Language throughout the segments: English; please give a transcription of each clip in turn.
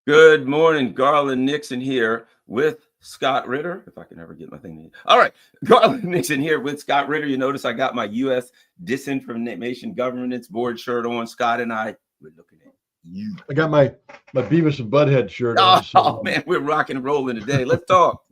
Good morning, Garland Nixon here with Scott Ritter. If I can ever get my thing. All right, Garland Nixon here with Scott Ritter. You notice I got my U.S. Disinformation Governance Board shirt on. Scott and I, we're looking at you. I got my Beavis and Butthead shirt on. Oh man, we're rocking and rolling today. Let's talk.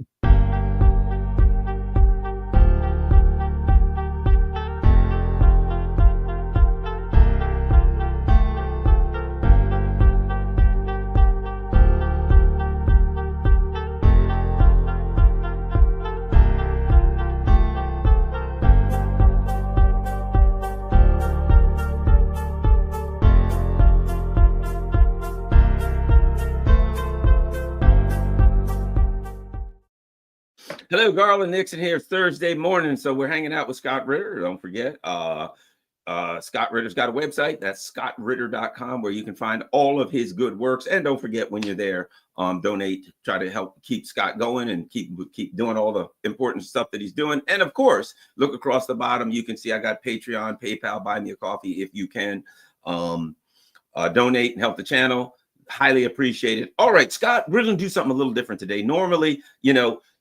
Hello, Garland Nixon here. It's Thursday morning, so we're hanging out with Scott Ritter. Don't forget, Scott Ritter's got a website. That's scottritter.com, where you can find all of his good works. And don't forget, when you're there, donate. Try to help keep Scott going and keep doing all the important stuff that he's doing. And of course, look across the bottom. You can see I got Patreon, PayPal, buy me a coffee if you can donate and help the channel. Highly appreciated. All right, Scott, we're going to do something a little different today. Normally,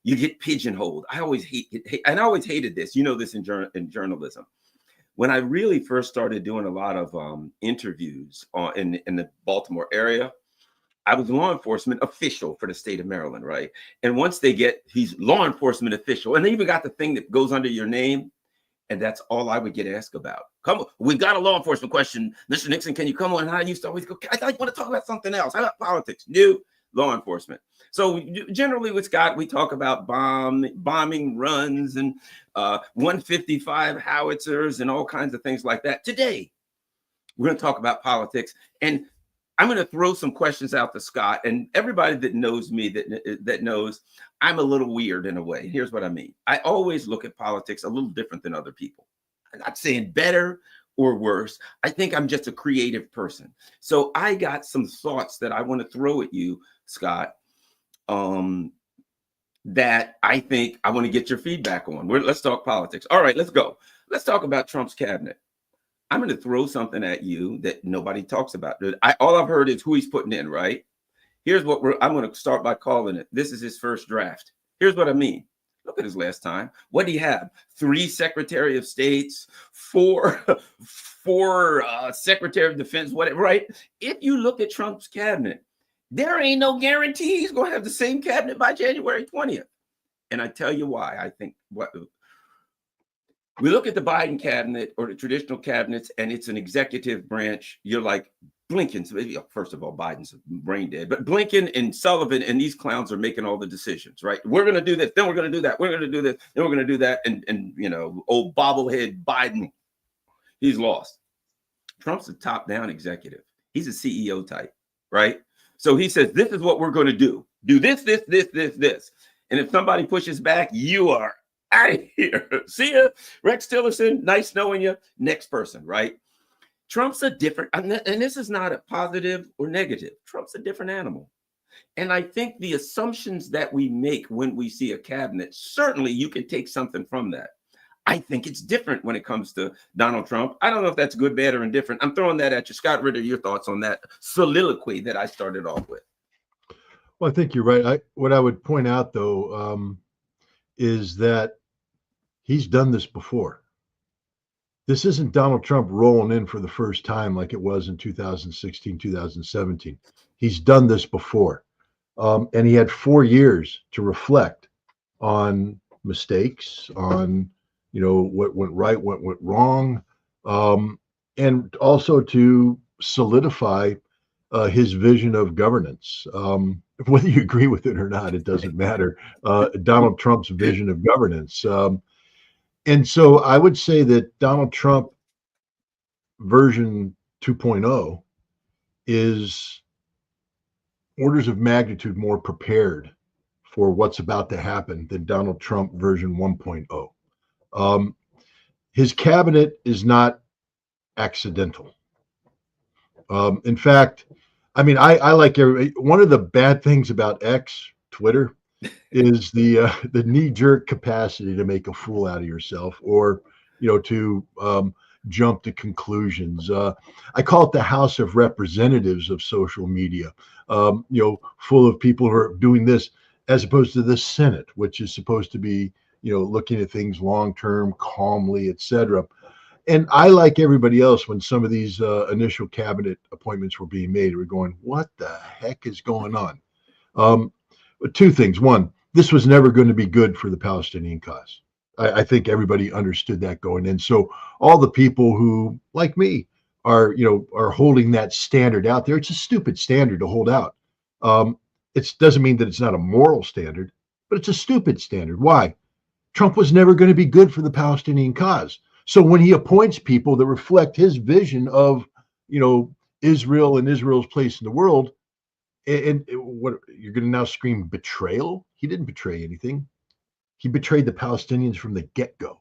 you get pigeonholed. I always and I always hated this. You know this in journalism. When I really first started doing a lot of interviews in the Baltimore area, I was law enforcement official for the state of Maryland, right? And once he's law enforcement official, and they even got the thing that goes under your name, and that's all I would get asked about. Come on, we got a law enforcement question. Mr. Nixon, can you come on? And I used to always go, I want to talk about something else. How about politics? New law enforcement. So generally with Scott, we talk about bombing runs and 155 howitzers and all kinds of things like that. Today, we're going to talk about politics. And I'm going to throw some questions out to Scott. And everybody that knows me, that knows I'm a little weird in a way. Here's what I mean. I always look at politics a little different than other people. I'm not saying better or worse. I think I'm just a creative person. So I got some thoughts that I want to throw at you, Scott, that I think I want to get your feedback on. Let's talk politics. All right, let's go. Let's talk about Trump's cabinet. I'm going to throw something at you that nobody talks about. All I've heard is who he's putting in, right? Here's what I'm going to start by calling it. This is his first draft. Here's what I mean. Look at his last time. What do you have? 3 Secretary of States, 4 Secretary of Defense, whatever, right? If you look at Trump's cabinet, there ain't no guarantee he's going to have the same cabinet by January 20th. And I tell you why. I think we look at the Biden cabinet or the traditional cabinets, and it's an executive branch. You're like Blinken's. First of all, Biden's brain dead, but Blinken and Sullivan and these clowns are making all the decisions, right? We're going to do this, then we're going to do that. We're going to do this, then we're going to do that. And old bobblehead Biden, he's lost. Trump's a top-down executive. He's a CEO type, right? So he says, this is what we're going to do. Do this, this, this, this, this. And if somebody pushes back, you are out of here. See ya. Rex Tillerson, nice knowing you. Next person, right? Trump's a different, and this is not a positive or negative. Trump's a different animal. And I think the assumptions that we make when we see a cabinet, certainly you can take something from that. I think it's different when it comes to Donald Trump. I don't know if that's good, bad, or indifferent. I'm throwing that at you. Scott Ritter, your thoughts on that soliloquy that I started off with? Well, I think you're right. What I would point out, though, is that he's done this before. This isn't Donald Trump rolling in for the first time like it was in 2016, 2017. He's done this before. And he had 4 years to reflect on mistakes, on what went right, what went wrong, and also to solidify his vision of governance. Whether you agree with it or not, it doesn't matter. Donald Trump's vision of governance. And so I would say that Donald Trump version 2.0 is orders of magnitude more prepared for what's about to happen than Donald Trump version 1.0. His cabinet is not accidental. In fact, I mean, I like one of the bad things about X, Twitter, is the knee-jerk capacity to make a fool out of yourself, or to jump to conclusions. I call it the House of Representatives of social media, full of people who are doing this, as opposed to the Senate, which is supposed to be, looking at things long-term, calmly, etc. And I, like everybody else, when some of these initial cabinet appointments were being made, we're going, what the heck is going on? Two things. One, this was never going to be good for the Palestinian cause. I think everybody understood that going in. So all the people who, like me, are holding that standard out there, it's a stupid standard to hold out. It doesn't mean that it's not a moral standard, but it's a stupid standard. Why? Trump was never going to be good for the Palestinian cause. So when he appoints people that reflect his vision of, Israel and Israel's place in the world, and what you're going to now scream betrayal? He didn't betray anything. He betrayed the Palestinians from the get-go.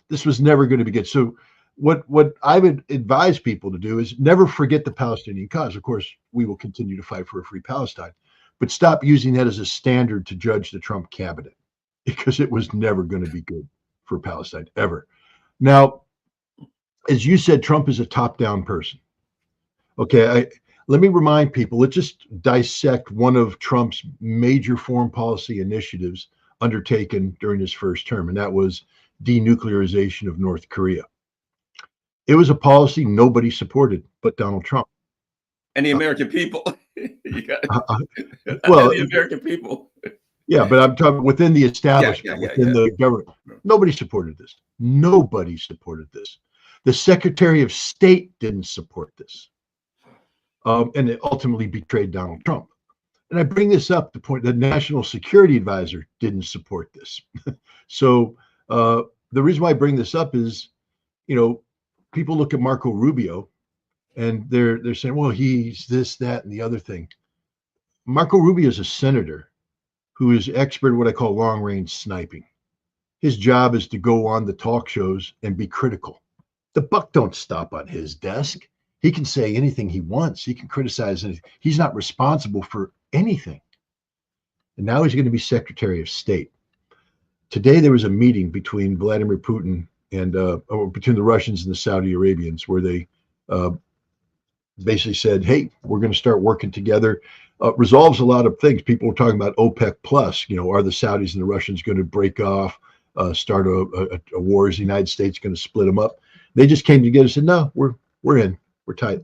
This was never going to be good. So what I would advise people to do is never forget the Palestinian cause. Of course, we will continue to fight for a free Palestine, but stop using that as a standard to judge the Trump cabinet, because it was never going to be good for Palestine, ever. Now, as you said, Trump is a top-down person. Okay, let me remind people, let's just dissect one of Trump's major foreign policy initiatives undertaken during his first term, and that was denuclearization of North Korea. It was a policy nobody supported but Donald Trump. And the American people. Well, the American people. Yeah, but I'm talking within the establishment, within the government. Nobody supported this. Nobody supported this. The Secretary of State didn't support this. And it ultimately betrayed Donald Trump. And I bring this up to point the National Security Advisor didn't support this. So the reason why I bring this up is, people look at Marco Rubio and they're saying, well, he's this, that, and the other thing. Marco Rubio is a senator who is expert at what I call long-range sniping. His job is to go on the talk shows and be critical. The buck don't stop on his desk. He can say anything he wants. He can criticize anything. He's not responsible for anything. And now he's going to be Secretary of State. Today there was a meeting between Vladimir Putin and between the Russians and the Saudi Arabians, where they basically said, hey, we're going to start working together. Resolves a lot of things. People were talking about OPEC plus, are the Saudis and the Russians going to break off, start a war? Is the United States going to split them up? They just came together and said, no, we're in, we're tight.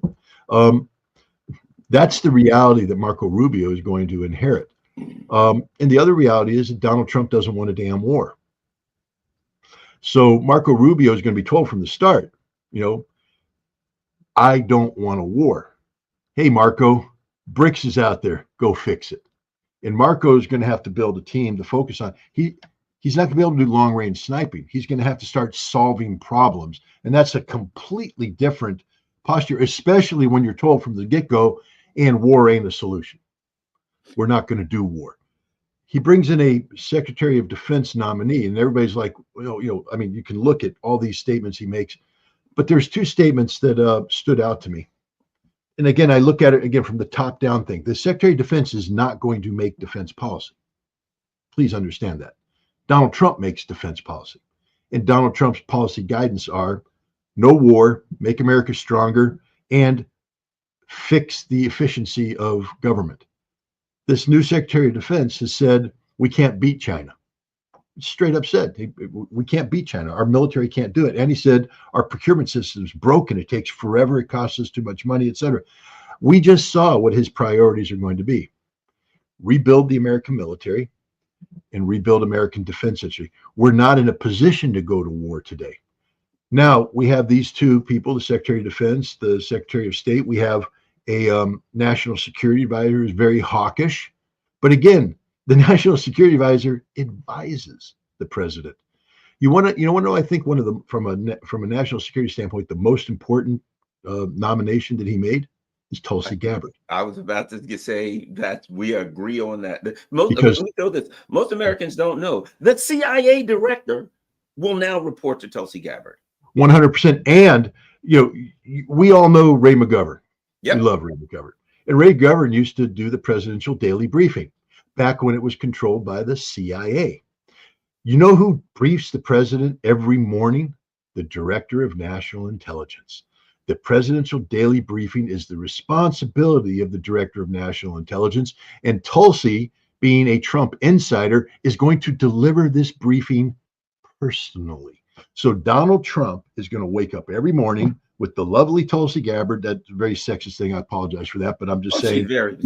That's the reality that Marco Rubio is going to inherit. And the other reality is that Donald Trump doesn't want a damn war. So Marco Rubio is going to be told from the start, I don't want a war. Hey, Marco, BRICS is out there. Go fix it. And Marco is going to have to build a team to focus on. He's not going to be able to do long-range sniping. He's going to have to start solving problems. And that's a completely different posture, especially when you're told from the get-go, and war ain't a solution. We're not going to do war. He brings in a Secretary of Defense nominee, and everybody's like, I mean, you can look at all these statements he makes, but there's two statements that stood out to me. And again, I look at it again from the top-down thing. The Secretary of Defense is not going to make defense policy. Please understand that. Donald Trump makes defense policy. And Donald Trump's policy guidance are no war, make America stronger, and fix the efficiency of government. This new Secretary of Defense has said, we can't beat China. Straight up said, we can't beat China. Our military can't do it. And he said, our procurement system is broken. It takes forever. It costs us too much money, et cetera. We just saw what his priorities are going to be. Rebuild the American military and rebuild American defense industry. We're not in a position to go to war today. Now, we have these two people, the Secretary of Defense, the Secretary of State. We have a national security advisor who's very hawkish. But again, the national security advisor advises the president. You want to know, I think one of the, from a national security standpoint, the most important nomination that he made is Tulsi Gabbard. I was about to say that we agree on that. Let me know this. Most Americans don't know that CIA director will now report to Tulsi Gabbard. 100%. And we all know Ray McGovern. Yep. We love Ray McGovern. And Ray McGovern used to do the presidential daily briefing back when it was controlled by the CIA. You know who briefs the president every morning? the Director of National Intelligence. The presidential daily briefing is the responsibility of the Director of National Intelligence, and Tulsi, being a Trump insider, is going to deliver this briefing personally. So Donald Trump is going to wake up every morning with the lovely Tulsi Gabbard. That's a very sexist thing. I apologize for that, but I'm just saying. She's very,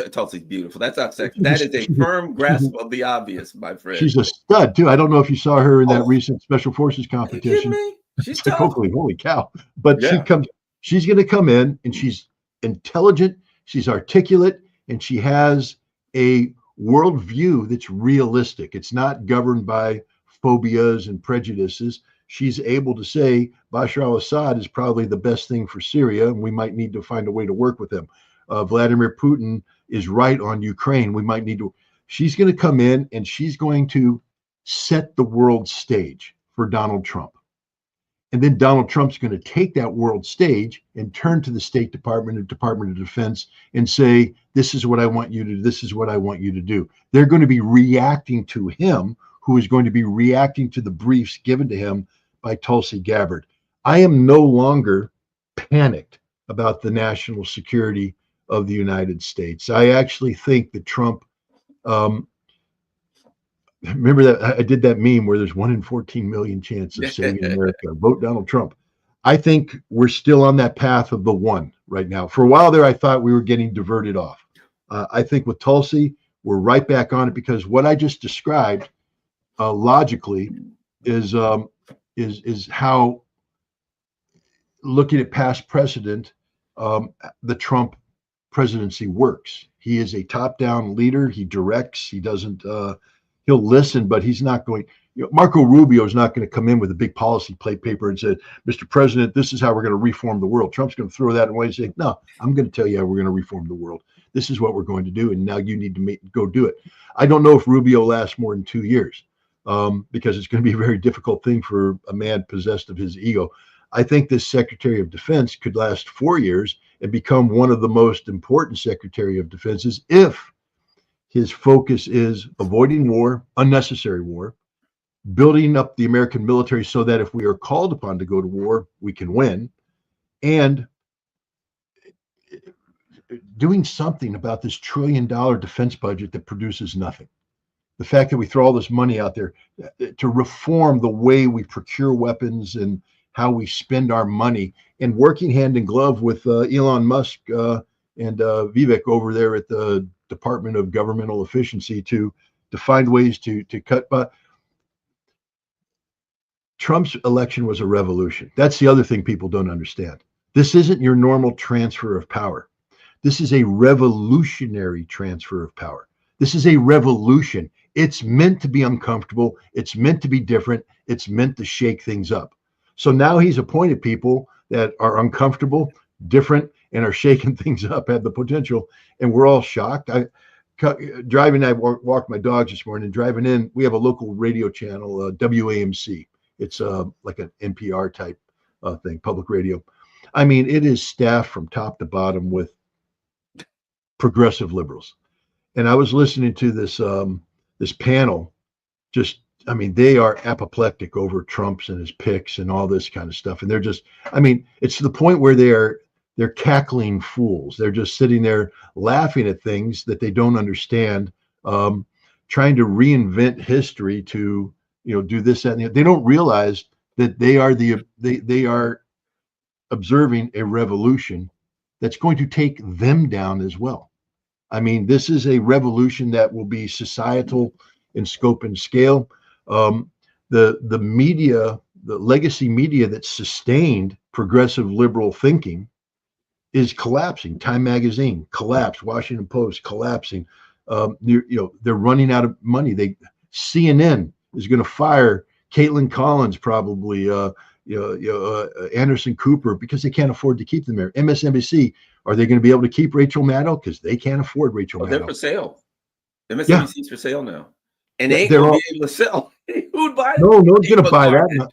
Tulsi's beautiful. That's not sexist. That is a firm grasp of the obvious, my friend. She's a stud too. I don't know if you saw her in that recent Special Forces Are you competition. kidding me? She's It's like, tough. holy cow. But Yeah. she's going to come in, and she's intelligent, she's articulate, and she has a worldview that's realistic. It's not governed by phobias and prejudices. She's able to say Bashar al-Assad is probably the best thing for Syria, and we might need to find a way to work with him. Vladimir Putin is right on Ukraine. We might need to. She's going to come in, and she's going to set the world stage for Donald Trump. And then Donald Trump's going to take that world stage and turn to the State Department and Department of Defense and say, this is what I want you to do. This is what I want you to do. They're going to be reacting to him, who is going to be reacting to the briefs given to him by Tulsi Gabbard. I am no longer panicked about the national security of the United States. I actually think that Trump, remember that I did that meme where there's 1 in 14 million chance of saving America. Vote Donald Trump. I think we're still on that path of the one right now. For a while there, I thought we were getting diverted off. I think with Tulsi, we're right back on it, because what I just described logically is how, looking at past precedent, the Trump presidency works. He is a top-down leader. He directs. He doesn't. He'll listen, but he's not going. Marco Rubio is not going to come in with a big policy plate paper and say, "Mr. President, this is how we're going to reform the world." Trump's going to throw that away and say, "No, I'm going to tell you how we're going to reform the world. This is what we're going to do, and now you need to go do it." I don't know if Rubio lasts more than 2 years, because it's going to be a very difficult thing for a man possessed of his ego. I think this Secretary of Defense could last 4 years and become one of the most important Secretary of Defenses if his focus is avoiding war, unnecessary war, building up the American military so that if we are called upon to go to war, we can win, and doing something about this $1 trillion defense budget that produces nothing. The fact that we throw all this money out there to reform the way we procure weapons and how we spend our money, and working hand in glove with Elon Musk and Vivek over there at the Department of Governmental Efficiency to find ways to cut. But Trump's election was a revolution. That's the other thing people don't understand. This isn't your normal transfer of power. This is a revolutionary transfer of power. This is a revolution. It's meant to be uncomfortable. It's meant to be different. It's meant to shake things up. So now he's appointed people that are uncomfortable, different, and are shaking things up, have the potential. And we're all shocked. I walked my dogs this morning. Driving in, we have a local radio channel, WAMC. It's like an NPR type thing, public radio. I mean, it is staffed from top to bottom with progressive liberals. And I was listening to this this panel. Just, I mean, they are apoplectic over Trump's and his picks and all this kind of stuff. And they're just, I mean, it's to the point where they're cackling fools. They're just sitting there laughing at things that they don't understand, trying to reinvent history to, do this, that, and the other. They don't realize that they are observing a revolution that's going to take them down as well. I mean, this is a revolution that will be societal in scope and scale. The media, the legacy media that sustained progressive liberal thinking is collapsing. Time Magazine collapsed. Washington Post collapsing. They're running out of money. CNN is going to fire Caitlin Collins, probably. Anderson Cooper, because they can't afford to keep them there. MSNBC, are they going to be able to keep Rachel Maddow? Because they can't afford Rachel Maddow. They're for sale. MSNBC's for sale now. And they ain't they're going to all, be able to sell. Who'd buy it? No one's going to buy that.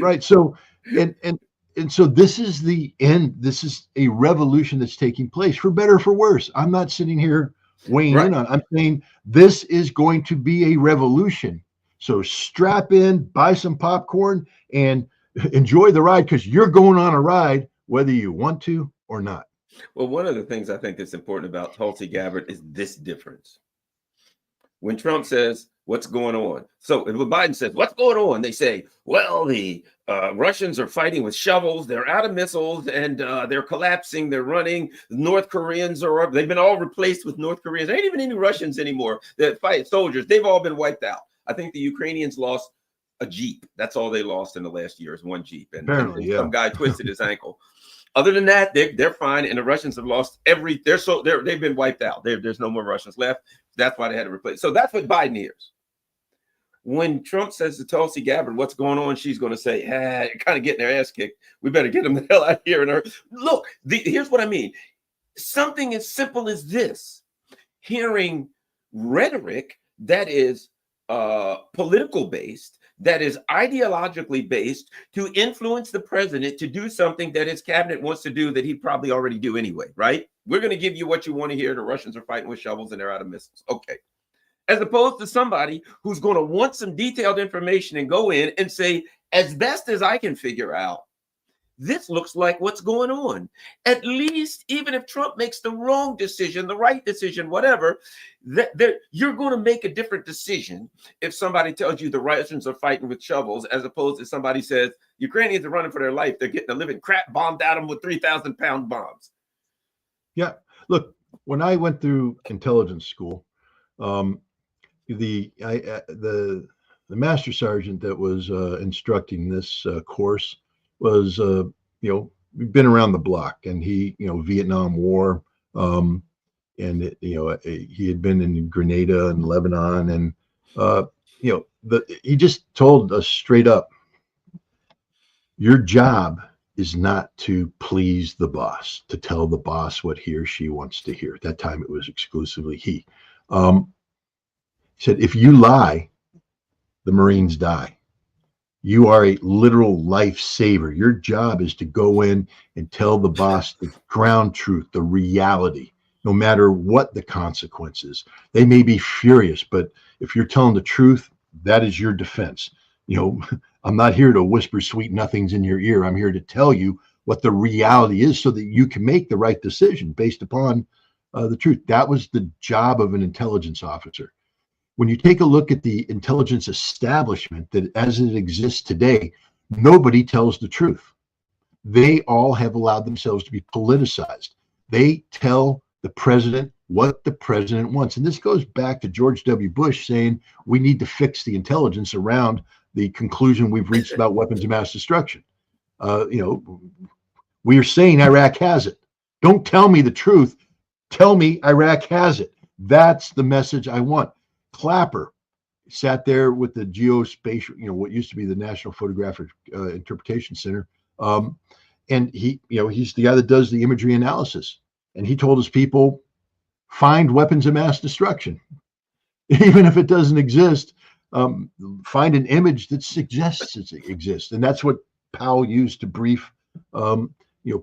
Right. So, and so this is the end. This is a revolution that's taking place, for better or for worse. I'm not sitting here weighing in on it. I'm saying this is going to be a revolution. So strap in, buy some popcorn, and enjoy the ride because you're going on a ride whether you want to or not. Well, one of the things I think that's important about Tulsi Gabbard is this difference. When Trump says, what's going on? So when Biden says, what's going on? They say, well, the Russians are fighting with shovels. They're out of missiles and they're collapsing. They're running. North Koreans they've been all replaced with North Koreans. There ain't even any Russians anymore that fight soldiers. They've all been wiped out. I think the Ukrainians lost a Jeep. That's all they lost in the last year is one Jeep. And apparently, some guy twisted his ankle. Other than that, they're fine, and the Russians have lost they've been wiped out. There's no more Russians left. That's why they had to replace. So that's what Biden hears. When Trump says to Tulsi Gabbard, "What's going on?" She's going to say, kind of getting their ass kicked. We better get them the hell out of here. And look, here's what I mean. Something as simple as this: hearing rhetoric that is political based, that is ideologically based, to influence the president to do something that his cabinet wants to do that he'd probably already do anyway, right? We're going to give you what you want to hear. The Russians are fighting with shovels and they're out of missiles. Okay. As opposed to somebody who's going to want some detailed information and go in and say, as best as I can figure out, this looks like what's going on. At least, even if Trump makes the wrong decision, the right decision, whatever, you're going to make a different decision if somebody tells you the Russians are fighting with shovels, as opposed to somebody says Ukrainians are running for their life. They're getting a living crap bombed at them with 3,000-pound bombs. Yeah. Look, when I went through intelligence school, the master sergeant that was instructing this course was, we've been around the block, and he, Vietnam War, and he had been in Grenada and Lebanon, and he just told us straight up, your job is not to please the boss, to tell the boss what he or she wants to hear. At that time, it was exclusively he. He said, if you lie, the Marines die. You are a literal lifesaver. Your job is to go in and tell the boss the ground truth, the reality, no matter what the consequences. They may be furious, but if you're telling the truth, that is your defense. I'm not here to whisper sweet nothings in your ear. I'm here to tell you what the reality is so that you can make the right decision based upon the truth. That was the job of an intelligence officer. When you take a look at the intelligence establishment that as it exists today, nobody tells the truth. They all have allowed themselves to be politicized. They tell the president what the president wants. And this goes back to George W. Bush saying we need to fix the intelligence around the conclusion we've reached about weapons of mass destruction. We are saying Iraq has it. Don't tell me the truth. Tell me Iraq has it. That's the message I want. Clapper sat there with the geospatial, what used to be the National Photographic Interpretation Center. And he's the guy that does the imagery analysis. And he told his people, find weapons of mass destruction. Even if it doesn't exist, find an image that suggests it exists. And that's what Powell used to brief,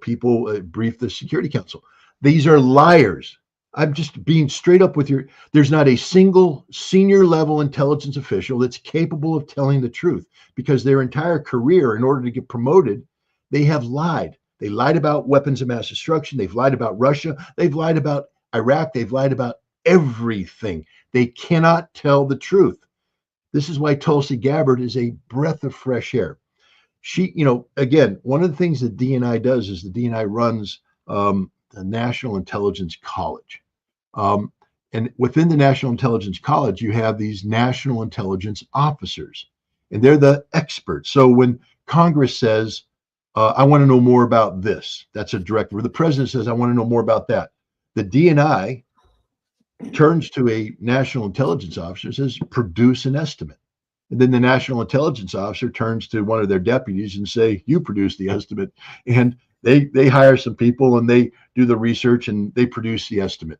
people, brief the Security Council. These are liars. I'm just being straight up with there's not a single senior level intelligence official that's capable of telling the truth, because their entire career, in order to get promoted, they have lied. They lied about weapons of mass destruction. They've lied about Russia. They've lied about Iraq. They've lied about everything. They cannot tell the truth. This is why Tulsi Gabbard is a breath of fresh air. She, again, one of the things that DNI does is the DNI runs the National Intelligence College. And within the National Intelligence College, you have these national intelligence officers, and they're the experts. So when Congress says, I want to know more about this, that's a directive. Or the president says, I want to know more about that. The DNI turns to a national intelligence officer and says, produce an estimate. And then the national intelligence officer turns to one of their deputies and say, you produce the estimate. And they hire some people and they do the research and they produce the estimate.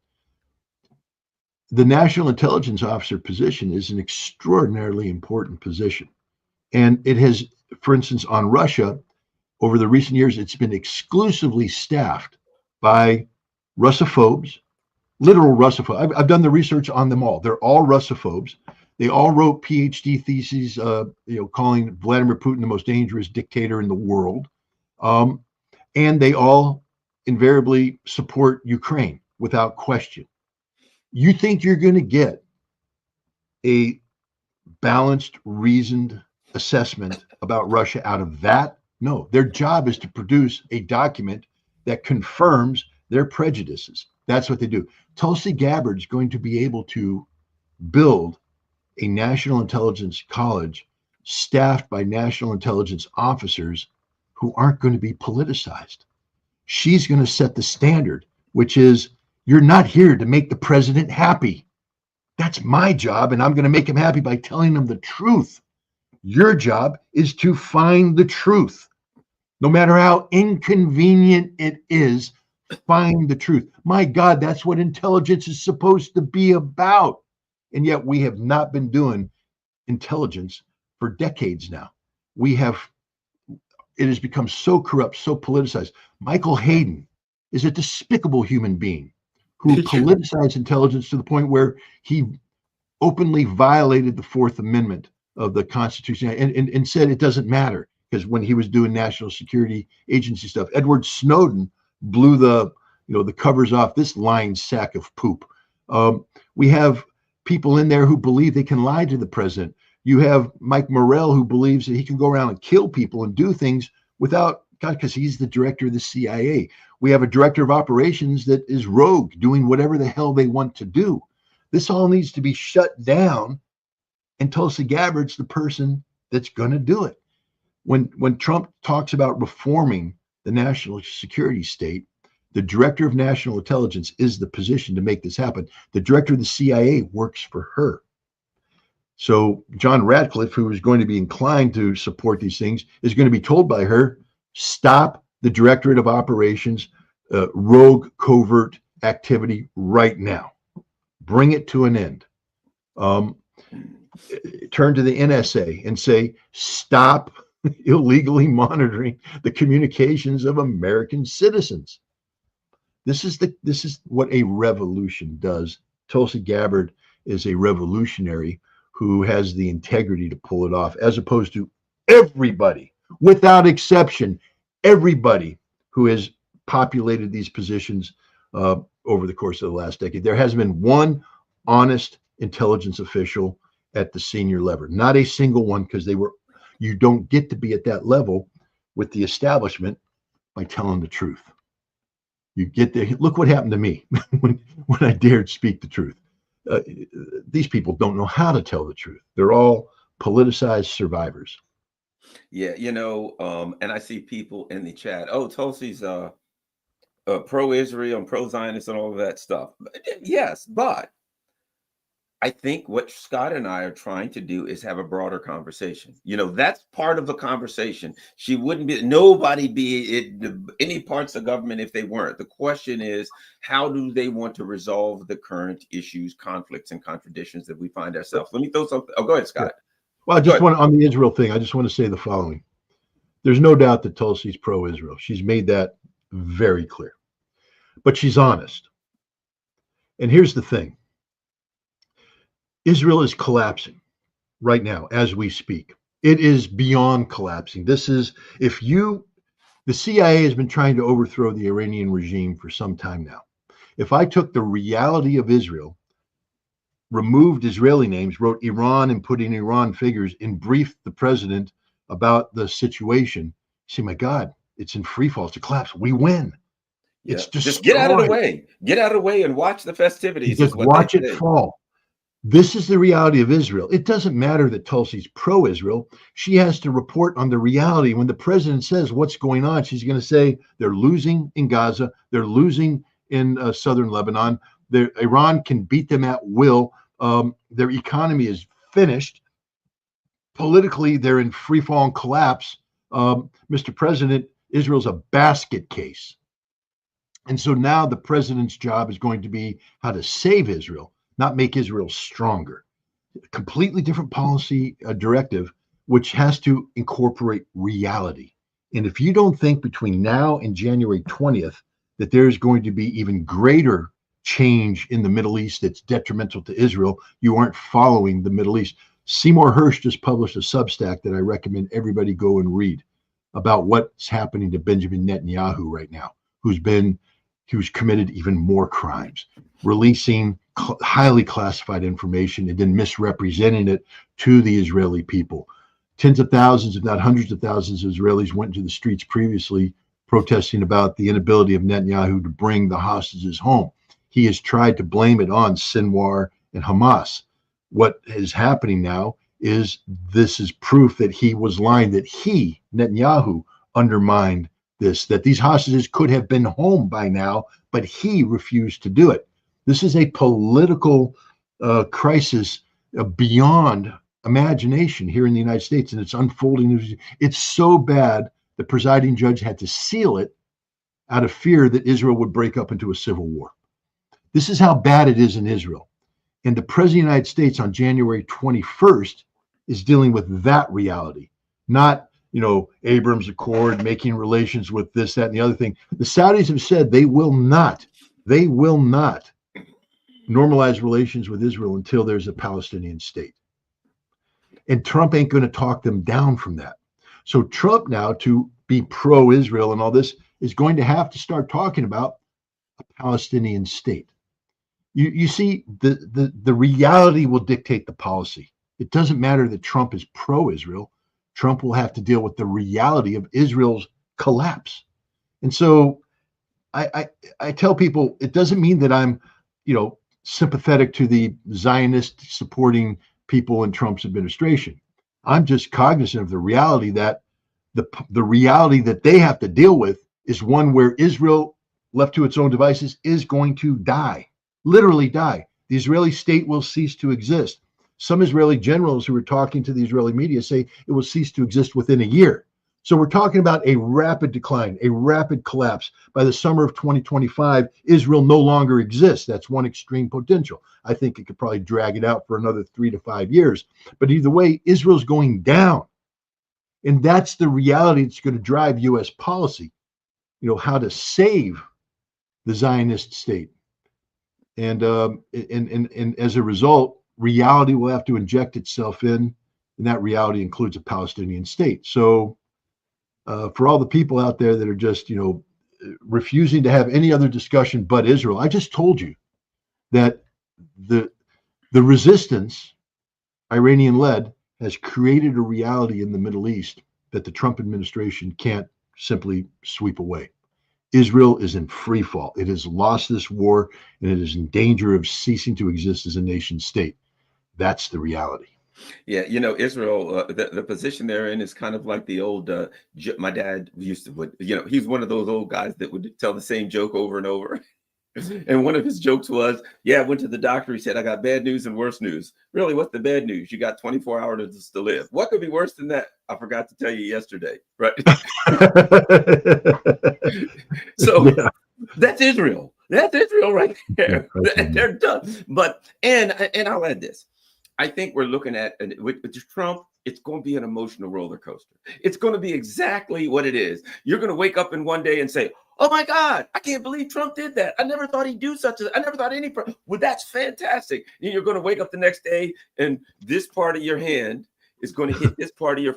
The national intelligence officer position is an extraordinarily important position. And it has, for instance, on Russia, over the recent years, it's been exclusively staffed by Russophobes, literal Russophobes. I've done the research on them all. They're all Russophobes. They all wrote PhD theses, calling Vladimir Putin the most dangerous dictator in the world. And they all invariably support Ukraine without question. You think you're going to get a balanced, reasoned assessment about Russia out of that? No, their job is to produce a document that confirms their prejudices. That's what they do. Tulsi Gabbard is going to be able to build a national intelligence college staffed by national intelligence officers who aren't going to be politicized. She's going to set the standard, which is, you're not here to make the president happy. That's my job, and I'm going to make him happy by telling him the truth. Your job is to find the truth. No matter how inconvenient it is, find the truth. My God, that's what intelligence is supposed to be about. And yet we have not been doing intelligence for decades now. It has become so corrupt, so politicized. Michael Hayden is a despicable human being who politicized intelligence to the point where he openly violated the Fourth Amendment of the Constitution and said it doesn't matter, because when he was doing national security agency stuff, Edward Snowden blew the covers off this lying sack of poop. We have people in there who believe they can lie to the president. You have Mike Morrell, who believes that he can go around and kill people and do things without, God, because he's the director of the CIA. We have a director of operations that is rogue, doing whatever the hell they want to do. This all needs to be shut down, and Tulsi Gabbard's the person that's going to do it. When Trump talks about reforming the national security state, the director of national intelligence is the position to make this happen. The director of the CIA works for her. So John Ratcliffe, who is going to be inclined to support these things, is going to be told by her, stop the Directorate of Operations rogue covert activity right now. Bring it to an end. Turn to the NSA and say, stop illegally monitoring the communications of American citizens. This is what a revolution does. Tulsi Gabbard is a revolutionary who has the integrity to pull it off, as opposed to everybody, without exception, everybody who has populated these positions over the course of the last decade. There hasn't been one honest intelligence official at the senior level, not a single one, because you don't get to be at that level with the establishment by telling the truth. You get there. Look what happened to me when I dared speak the truth. These people don't know how to tell the truth. They're all politicized survivors. Yeah, and I see people in the chat. Oh, Tulsi's pro-Israel and pro-Zionist and all of that stuff. Yes, but I think what Scott and I are trying to do is have a broader conversation. That's part of the conversation. Nobody be any parts of government if they weren't. The question is, how do they want to resolve the current issues, conflicts, and contradictions that we find ourselves? Let me throw something. Oh, go ahead, Scott. Well, on the Israel thing, I just want to say the following. There's no doubt that Tulsi's pro-Israel. She's made that very clear. But she's honest. And here's the thing. Israel is collapsing right now as we speak. It is beyond collapsing. The CIA has been trying to overthrow the Iranian regime for some time now. If I took the reality of Israel, removed Israeli names, wrote Iran and put in Iran figures, and briefed the president about the situation, say, my God, it's in free fall. It's a collapse. We win. Yeah. It's destroyed. Just get out of the way. Get out of the way and watch the festivities. Just watch it fall. This is the reality of Israel. It doesn't matter that Tulsi's pro-Israel. She has to report on the reality. When the president says what's going on, she's going to say they're losing in Gaza. They're losing in southern Lebanon. Iran can beat them at will. Their economy is finished. Politically, they're in free fall and collapse. Mr. President, Israel's a basket case. And so now the president's job is going to be how to save Israel, not make Israel stronger. A completely different policy directive, which has to incorporate reality. And if you don't think between now and January 20th that there's going to be even greater change in the Middle East that's detrimental to Israel, you aren't following the Middle East. Seymour Hersh just published a Substack that I recommend everybody go and read about what's happening to Benjamin Netanyahu right now, who's committed even more crimes, releasing highly classified information and then misrepresenting it to the Israeli people. Tens of thousands, if not hundreds of thousands of Israelis went into the streets previously protesting about the inability of Netanyahu to bring the hostages home. He has tried to blame it on Sinwar and Hamas. What is happening now is this is proof that he was lying, that he, Netanyahu, undermined this, that these hostages could have been home by now, but he refused to do it. This is a political crisis beyond imagination here in the United States, and it's unfolding. It's so bad the presiding judge had to seal it out of fear that Israel would break up into a civil war. This is how bad it is in Israel. And the President of the United States on January 21st is dealing with that reality, not, Abrams Accord, making relations with this, that, and the other thing. The Saudis have said they will not normalize relations with Israel until there's a Palestinian state. And Trump ain't going to talk them down from that. So Trump now, to be pro-Israel and all this, is going to have to start talking about a Palestinian state. You see, the reality will dictate the policy. It doesn't matter that Trump is pro-Israel. Trump will have to deal with the reality of Israel's collapse. And so I tell people, it doesn't mean that I'm, sympathetic to the Zionist supporting people in Trump's administration. I'm just cognizant of the reality that the reality that they have to deal with is one where Israel, left to its own devices, is going to die, literally die. The Israeli state will cease to exist. Some Israeli generals who were talking to the Israeli media say it will cease to exist within a year. So we're talking about a rapid decline, a rapid collapse. By the summer of 2025, Israel no longer exists. That's one extreme potential. I think it could probably drag it out for another 3 to 5 years. But either way, Israel's going down. And that's the reality that's going to drive U.S. policy, how to save the Zionist state. And as a result, reality will have to inject itself in, and that reality includes a Palestinian state. So for all the people out there that are just, refusing to have any other discussion but Israel, I just told you that the resistance, Iranian-led, has created a reality in the Middle East that the Trump administration can't simply sweep away. Israel is in free fall. It has lost this war, and it is in danger of ceasing to exist as a nation state. That's the reality. Yeah, Israel, the position they're in is kind of like the old, my dad used to, he's one of those old guys that would tell the same joke over and over. And one of his jokes was, I went to the doctor. He said, I got bad news and worse news. Really, what's the bad news? You got 24 hours to live. What could be worse than that? I forgot to tell you yesterday. Right. So that's Israel. That's Israel right there. They're done. But, and I'll add this. I think we're looking at, with Trump, it's going to be an emotional roller coaster. It's going to be exactly what it is. You're going to wake up in one day and say, oh my God, I can't believe Trump did that. I never thought he'd do I never thought well, that's fantastic. And you're going to wake up the next day and this part of your hand is going to hit this part of your,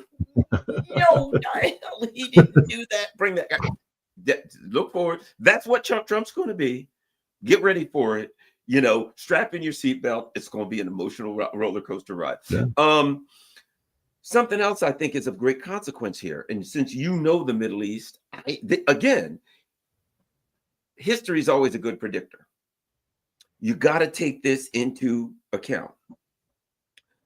he didn't do that. Bring that guy. Look forward. That's what Trump's going to be. Get ready for it. Strap in your seatbelt. It's going to be an emotional roller coaster ride. Yeah. Something else I think is of great consequence here. And since the Middle East, again, history is always a good predictor. You got to take this into account.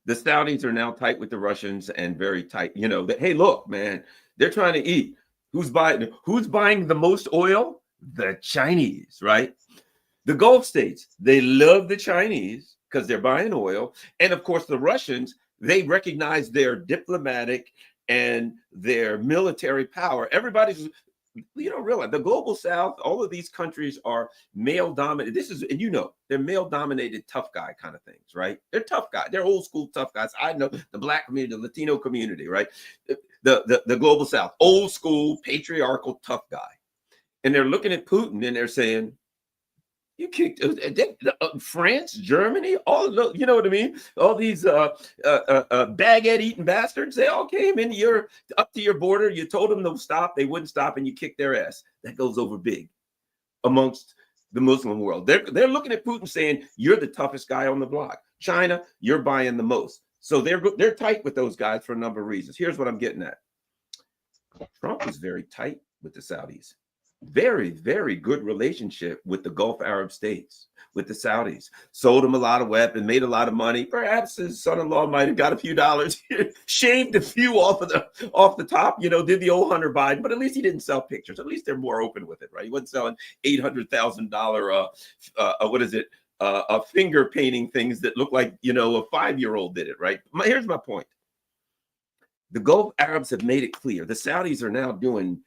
The Saudis are now tight with the Russians and very tight. Hey, look, man, they're trying to eat. Who's buying the most oil? The Chinese, right? The Gulf states, they love the Chinese because they're buying oil. And of course, the Russians, they recognize their diplomatic and their military power. Everybody's, realize the global South, all of these countries are male dominated. They're male dominated, tough guy kind of things, right? They're tough guys. They're old school tough guys. I know the Black community, the Latino community, right? The global South, old school, patriarchal, tough guy. And they're looking at Putin and they're saying, You kicked France, Germany, all of those, you know what I mean? All these baguette eating bastards, they all came in your up to your border. You told them to stop, they wouldn't stop, and you kicked their ass. That goes over big amongst the Muslim world. They're looking at Putin saying, you're the toughest guy on the block. China, you're buying the most. So they're tight with those guys for a number of reasons. Here's what I'm getting at. Trump was very tight with the Saudis. Very, very good relationship with the Gulf Arab states, with the Saudis. Sold them a lot of weapons, made a lot of money. Perhaps his son-in-law might have got a few dollars, shaved a few off the top, did the old Hunter Biden, but at least he didn't sell pictures. At least they're more open with it, right? He wasn't selling $800,000 finger painting things that look like, a 5-year-old did it, right? Here's my point. The Gulf Arabs have made it clear. The Saudis are now doing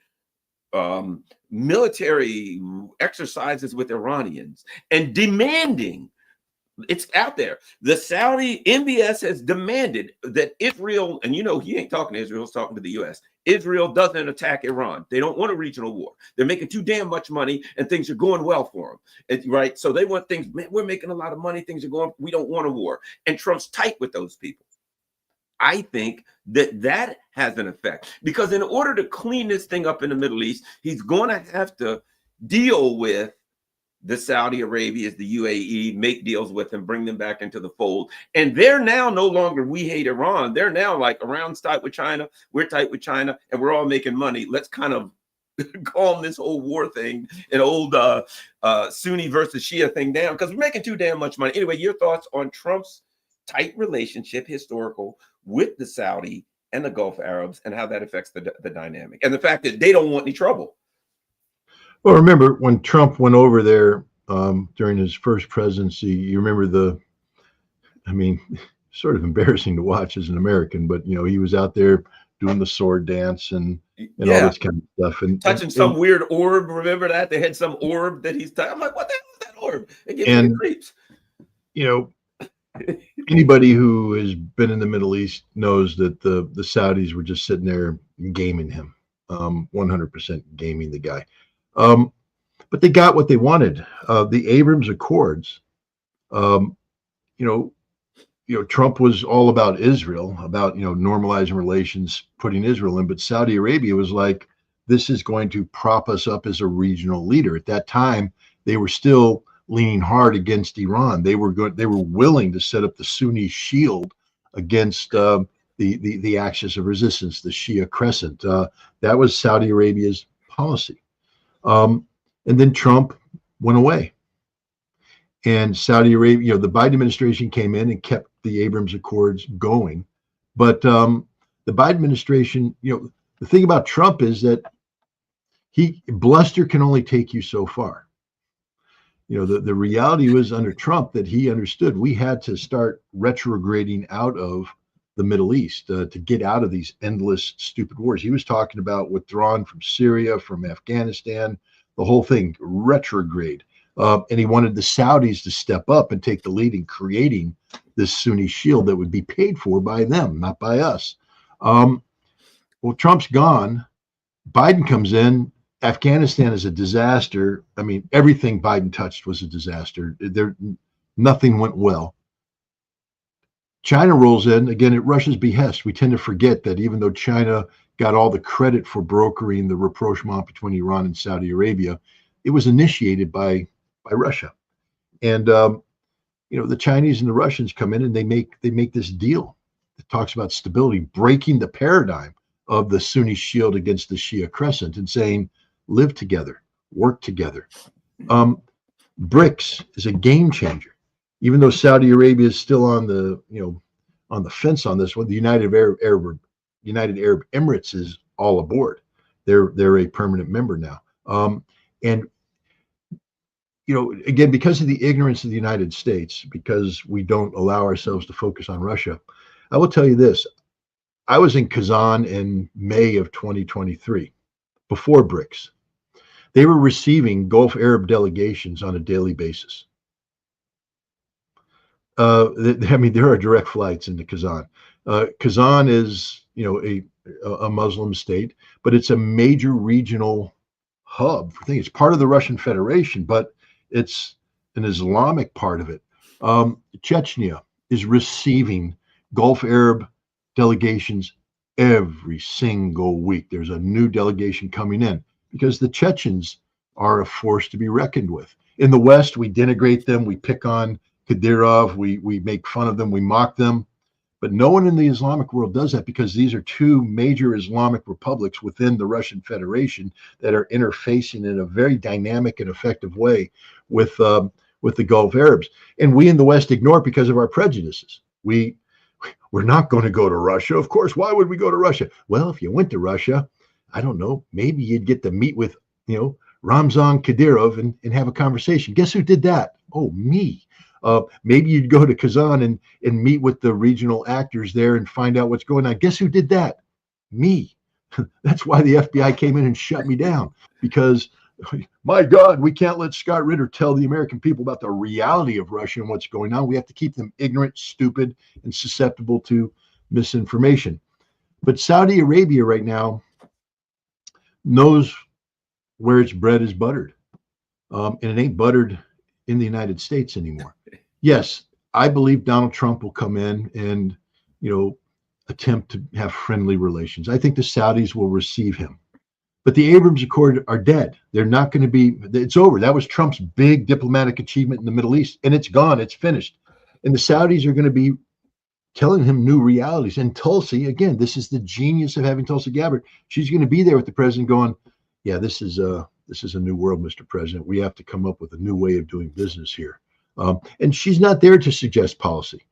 military exercises with Iranians and demanding, it's out there. The Saudi MBS has demanded that Israel, and he ain't talking to Israel, he's talking to the US. Israel doesn't attack Iran. They don't want a regional war. They're making too damn much money and things are going well for them. Right? So they want things, man, we're making a lot of money, things are going, we don't want a war. And Trump's tight with those people. I think that has an effect, because in order to clean this thing up in the Middle East, he's going to have to deal with the Saudi Arabias, the UAE, make deals with them, bring them back into the fold. And they're now no longer, we hate Iran. They're now like, Iran's tight with China, we're tight with China, and we're all making money. Let's kind of calm this whole war thing, an old Sunni versus Shia thing down, because we're making too damn much money. Anyway, your thoughts on Trump's tight relationship, historical, with the Saudi and the Gulf Arabs, and how that affects the dynamic, and the fact that they don't want any trouble. Well, remember when Trump went over there during his first presidency, you remember sort of embarrassing to watch as an American, but he was out there doing the sword dance and all this kind of stuff, and touching some weird orb. Remember that they had some orb that he's I'm like, what the hell is that orb? It gives me the creeps. Anybody who has been in the Middle East knows that the Saudis were just sitting there gaming him, 100% gaming the guy. But they got what they wanted. The Abrams Accords, Trump was all about Israel, about, normalizing relations, putting Israel in, but Saudi Arabia was like, this is going to prop us up as a regional leader. At that time, they were still leaning hard against Iran. They were willing to set up the Sunni shield against the axis of resistance, the Shia crescent. That was Saudi Arabia's policy. And then Trump went away. And Saudi Arabia, the Biden administration came in and kept the Abrams Accords going. But the Biden administration, the thing about Trump is that bluster can only take you so far. The reality was under Trump that he understood we had to start retrograding out of the Middle East to get out of these endless, stupid wars. He was talking about withdrawing from Syria, from Afghanistan, the whole thing, retrograde. And he wanted the Saudis to step up and take the lead in creating this Sunni shield that would be paid for by them, not by us. Well, Trump's gone. Biden comes in. Afghanistan is a disaster. Everything Biden touched was a disaster. Nothing went well. China rolls in, again, at Russia's behest. We tend to forget that even though China got all the credit for brokering the rapprochement between Iran and Saudi Arabia, it was initiated by Russia. And, the Chinese and the Russians come in and they make this deal that talks about stability, breaking the paradigm of the Sunni shield against the Shia crescent and saying, live together, work together. BRICS is a game changer. Even though Saudi Arabia is still on the fence on this one, the United Arab Emirates is all aboard. They're a permanent member now. And again, because of the ignorance of the United States, because we don't allow ourselves to focus on Russia, I will tell you this. I was in Kazan in May of 2023, before BRICS. They were receiving Gulf Arab delegations on a daily basis. There are direct flights into Kazan. Kazan is, a Muslim state, but it's a major regional hub for things. It's part of the Russian Federation, but it's an Islamic part of it. Chechnya is receiving Gulf Arab delegations every single week. There's a new delegation coming in because the Chechens are a force to be reckoned with. In the West, we denigrate them, we pick on Kadyrov, we make fun of them, we mock them. But no one in the Islamic world does that because these are two major Islamic republics within the Russian Federation that are interfacing in a very dynamic and effective way with the Gulf Arabs. And we in the West ignore it because of our prejudices. We're not going to go to Russia. Of course, why would we go to Russia? Well, if you went to Russia, I don't know, maybe you'd get to meet with, Ramzan Kadyrov and have a conversation. Guess who did that? Oh, me. Maybe you'd go to Kazan and meet with the regional actors there and find out what's going on. Guess who did that? Me. That's why the FBI came in and shut me down, because, my God, we can't let Scott Ritter tell the American people about the reality of Russia and what's going on. We have to keep them ignorant, stupid, and susceptible to misinformation. But Saudi Arabia right now knows where its bread is buttered, and it ain't buttered in the United States anymore. Yes, I believe Donald Trump will come in and, attempt to have friendly relations. I think the Saudis will receive him. But the Abrams Accord are dead. They're not going to be, it's over. That was Trump's big diplomatic achievement in the Middle East, and it's gone. It's finished. And the Saudis are going to be telling him new realities. And Tulsi, again, this is the genius of having Tulsi Gabbard. She's going to be there with the president going, yeah, this is a new world, Mr. President. We have to come up with a new way of doing business here. And she's not there to suggest policy.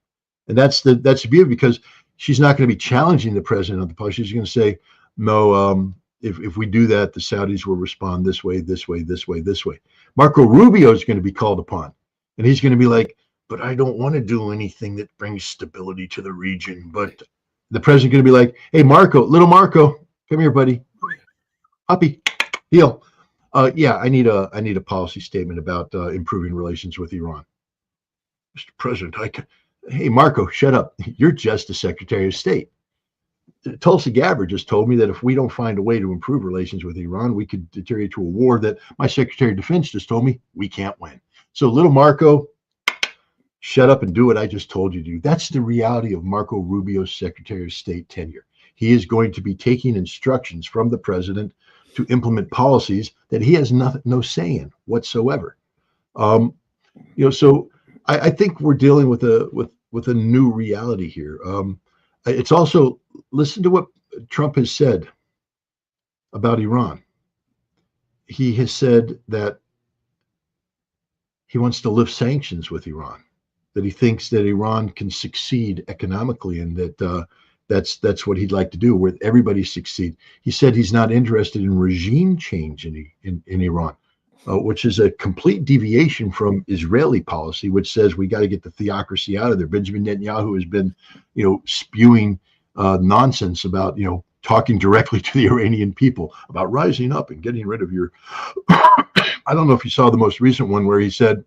And that's the beauty, because she's not going to be challenging the president on the policy. She's going to say, no, if we do that, the Saudis will respond this way, this way, this way, this way. Marco Rubio is going to be called upon. And he's going to be like, but I don't want to do anything that brings stability to the region. But the president's going to be like, hey, little Marco, come here, buddy. Puppy, heel. Yeah, I need a policy statement about improving relations with Iran. Mr. President, hey, Marco, shut up. You're just the Secretary of State. Tulsi Gabbard just told me that if we don't find a way to improve relations with Iran, we could deteriorate to a war that my Secretary of Defense just told me we can't win. So, little Marco, shut up and do what I just told you to do. That's the reality of Marco Rubio's Secretary of State tenure. He is going to be taking instructions from the president to implement policies that he has no say in whatsoever. So I think we're dealing with a new reality here. It's also, listen to what Trump has said about Iran. He has said that he wants to lift sanctions with Iran, that he thinks that Iran can succeed economically, and that that's what he'd like to do, where everybody succeed. He said he's not interested in regime change in Iran, which is a complete deviation from Israeli policy, which says we got to get the theocracy out of there. Benjamin Netanyahu has been, spewing nonsense about, talking directly to the Iranian people about rising up and getting rid of your. I don't know if you saw the most recent one where he said,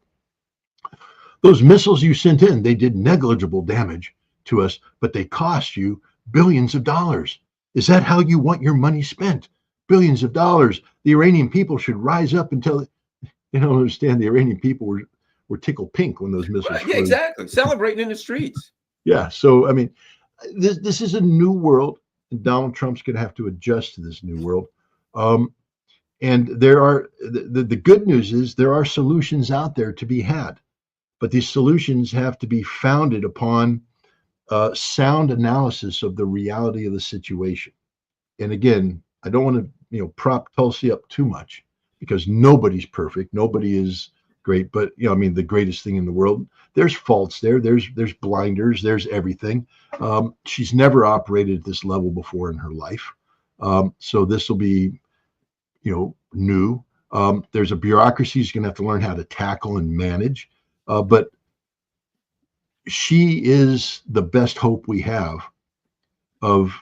those missiles you sent in, they did negligible damage to us, but they cost you billions of dollars. Is that how you want your money spent? Billions of dollars. The Iranian people should rise up until they don't understand. The Iranian people were tickled pink when those missiles. Right, yeah, exactly. Celebrating in the streets. Yeah. So I mean, this is a new world, and Donald Trump's going to have to adjust to this new world. And there are the good news is there are solutions out there to be had, but these solutions have to be founded upon sound analysis of the reality of the situation. And again, I don't want to prop Tulsi up too much, because nobody's perfect, nobody is great, but the greatest thing in the world, there's faults there's blinders, there's everything. She's never operated at this level before in her life, so this will be new. There's a bureaucracy she's going to have to learn how to tackle and manage, but she is the best hope we have of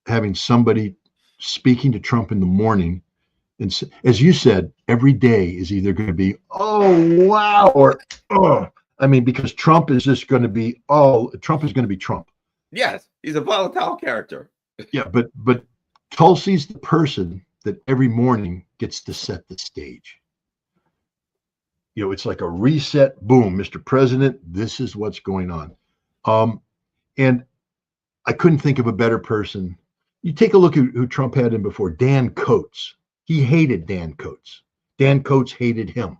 having somebody speaking to Trump in the morning. And as you said, every day is either going to be, oh, wow, or, oh, because Trump is just going to be, Trump is going to be Trump. Yes, he's a volatile character. Yeah, but Tulsi's the person that every morning gets to set the stage. it's like a reset. Boom, Mr. President, this is what's going on. And I couldn't think of a better person. You take a look at who Trump had in before, Dan Coates. He hated Dan Coates. Dan Coates hated him.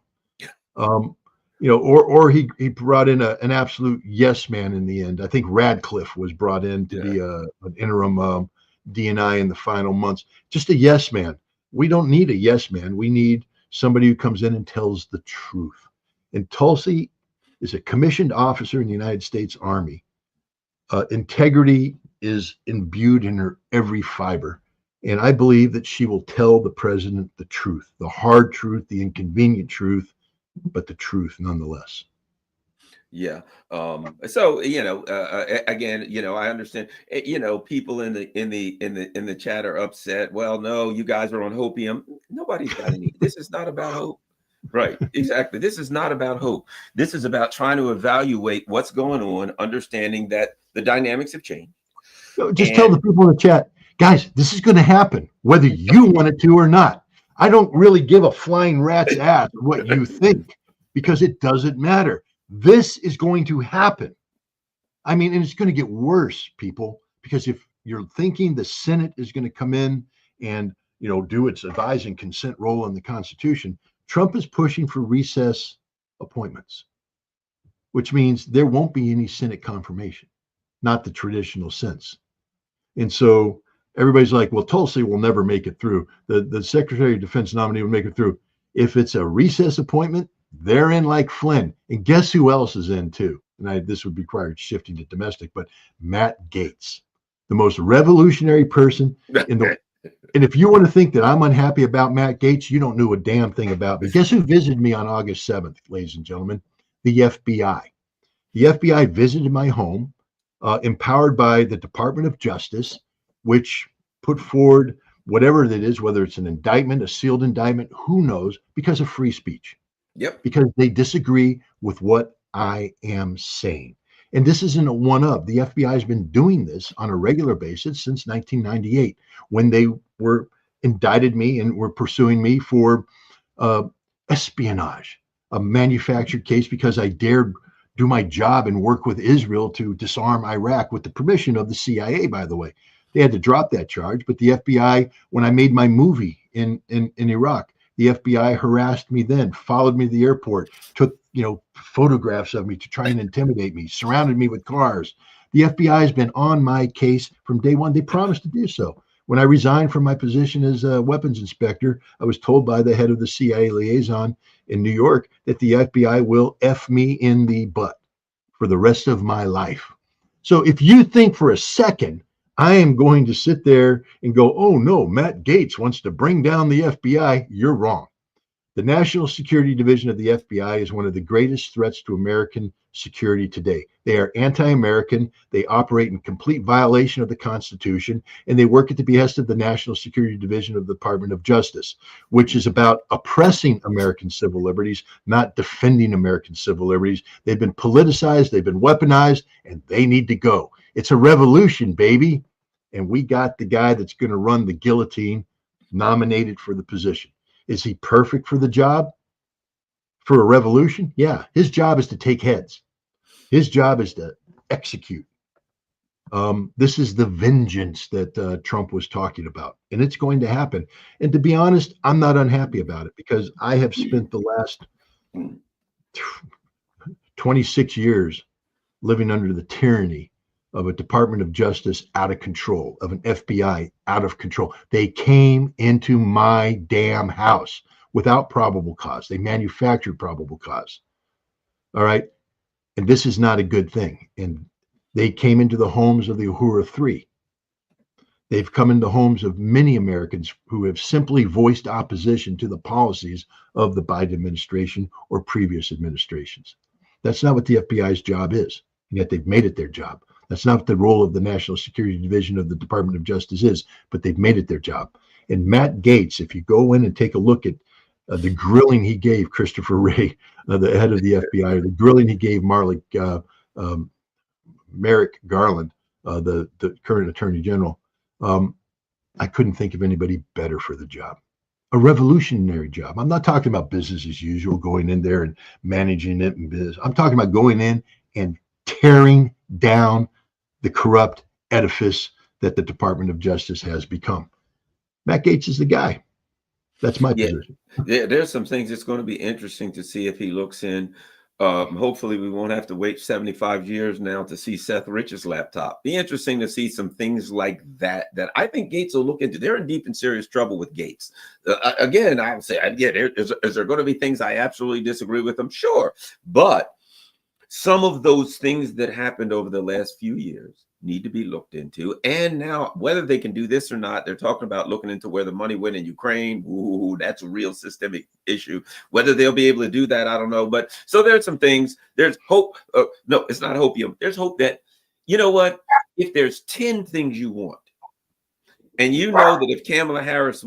Or he brought in an absolute yes man in the end. I think Radcliffe was brought in to be an interim DNI in the final months. Just a yes man. We don't need a yes man. We need somebody who comes in and tells the truth. And Tulsi is a commissioned officer in the United States Army. Integrity is imbued in her every fiber. And I believe that she will tell the president the truth, the hard truth, the inconvenient truth, but the truth nonetheless. Yeah. So again, I understand. People in the chat are upset. Well, no, you guys are on hopium. Nobody's got any. This is not about hope. Right. Exactly. This is not about hope. This is about trying to evaluate what's going on, understanding that the dynamics have changed. Just tell the people in the chat, guys, this is going to happen, whether you want it to or not. I don't really give a flying rat's ass what you think, because it doesn't matter. This is going to happen. I mean, and it's going to get worse, people, because if you're thinking the Senate is going to come in and, do its advise and consent role in the Constitution, Trump is pushing for recess appointments, which means there won't be any Senate confirmation, not the traditional sense. And so everybody's like, well, Tulsi will never make it through. The Secretary of Defense nominee will make it through. If it's a recess appointment, they're in like Flynn. And guess who else is in too? And this would require shifting to domestic, but Matt Gaetz, the most revolutionary person in the. And if you want to think that I'm unhappy about Matt Gaetz, you don't know a damn thing about me. Guess who visited me on August 7th, ladies and gentlemen? The FBI. The FBI visited my home, empowered by the Department of Justice, which put forward whatever it is, whether it's an indictment, a sealed indictment, who knows, because of free speech. Yep. Because they disagree with what I am saying. And this isn't a one-up. The FBI has been doing this on a regular basis since 1998, when they were indicted me and were pursuing me for espionage, a manufactured case because I dared do my job and work with Israel to disarm Iraq with the permission of the CIA, by the way. They had to drop that charge, but the FBI, when I made my movie in Iraq, the FBI harassed me then, followed me to the airport, took photographs of me to try and intimidate me, surrounded me with cars. The FBI has been on my case from day one. They promised to do so. When I resigned from my position as a weapons inspector, I was told by the head of the CIA liaison in New York that the FBI will F me in the butt for the rest of my life. So if you think for a second I am going to sit there and go, oh no, Matt Gaetz wants to bring down the FBI, you're wrong. The National Security Division of the FBI is one of the greatest threats to American security today. They are anti-American. They operate in complete violation of the Constitution, and they work at the behest of the National Security Division of the Department of Justice, which is about oppressing American civil liberties, not defending American civil liberties. They've been politicized, they've been weaponized, and they need to go. It's a revolution, baby. And we got the guy that's going to run the guillotine nominated for the position. Is he perfect for the job? For a revolution? Yeah. His job is to take heads. His job is to execute. This is the vengeance that Trump was talking about, and it's going to happen. And to be honest, I'm not unhappy about it, because I have spent the last 26 years living under the tyranny of a Department of Justice out of control, of an FBI out of control. They came into my damn house without probable cause. They manufactured probable cause. All right. And this is not a good thing. And they came into the homes of the Uhura Three. They've come into homes of many Americans who have simply voiced opposition to the policies of the Biden administration or previous administrations. That's not what the FBI's job is, and yet they've made it their job. That's not the role of the National Security Division of the Department of Justice is, but they've made it their job. And Matt Gaetz, if you go in and take a look at the grilling he gave Christopher Wray, the head of the FBI, or the grilling he gave Merrick Garland, the current Attorney General, I couldn't think of anybody better for the job. a revolutionary job. I'm not talking about business as usual, going in there and managing it and business. I'm talking about going in and tearing down the corrupt edifice that the Department of Justice has become. Matt Gaetz is the guy. That's my position. There's some things it's going to be interesting to see if he looks in. Hopefully we won't have to wait 75 years now to see Seth Rich's laptop. Be interesting to see some things like that I think Gaetz will look into. They're in deep and serious trouble with Gaetz. Again, I'll say, is there going to be things I absolutely disagree with them? Sure. But some of those things that happened over the last few years need to be looked into. And now, whether they can do this or not, they're talking about looking into where the money went in Ukraine. Ooh, that's a real systemic issue. Whether they'll be able to do that, I don't know. But so there's some things. There's hope. No, it's not hopium. There's hope that, you know what? If there's 10 things you want, and you know that if Kamala Harris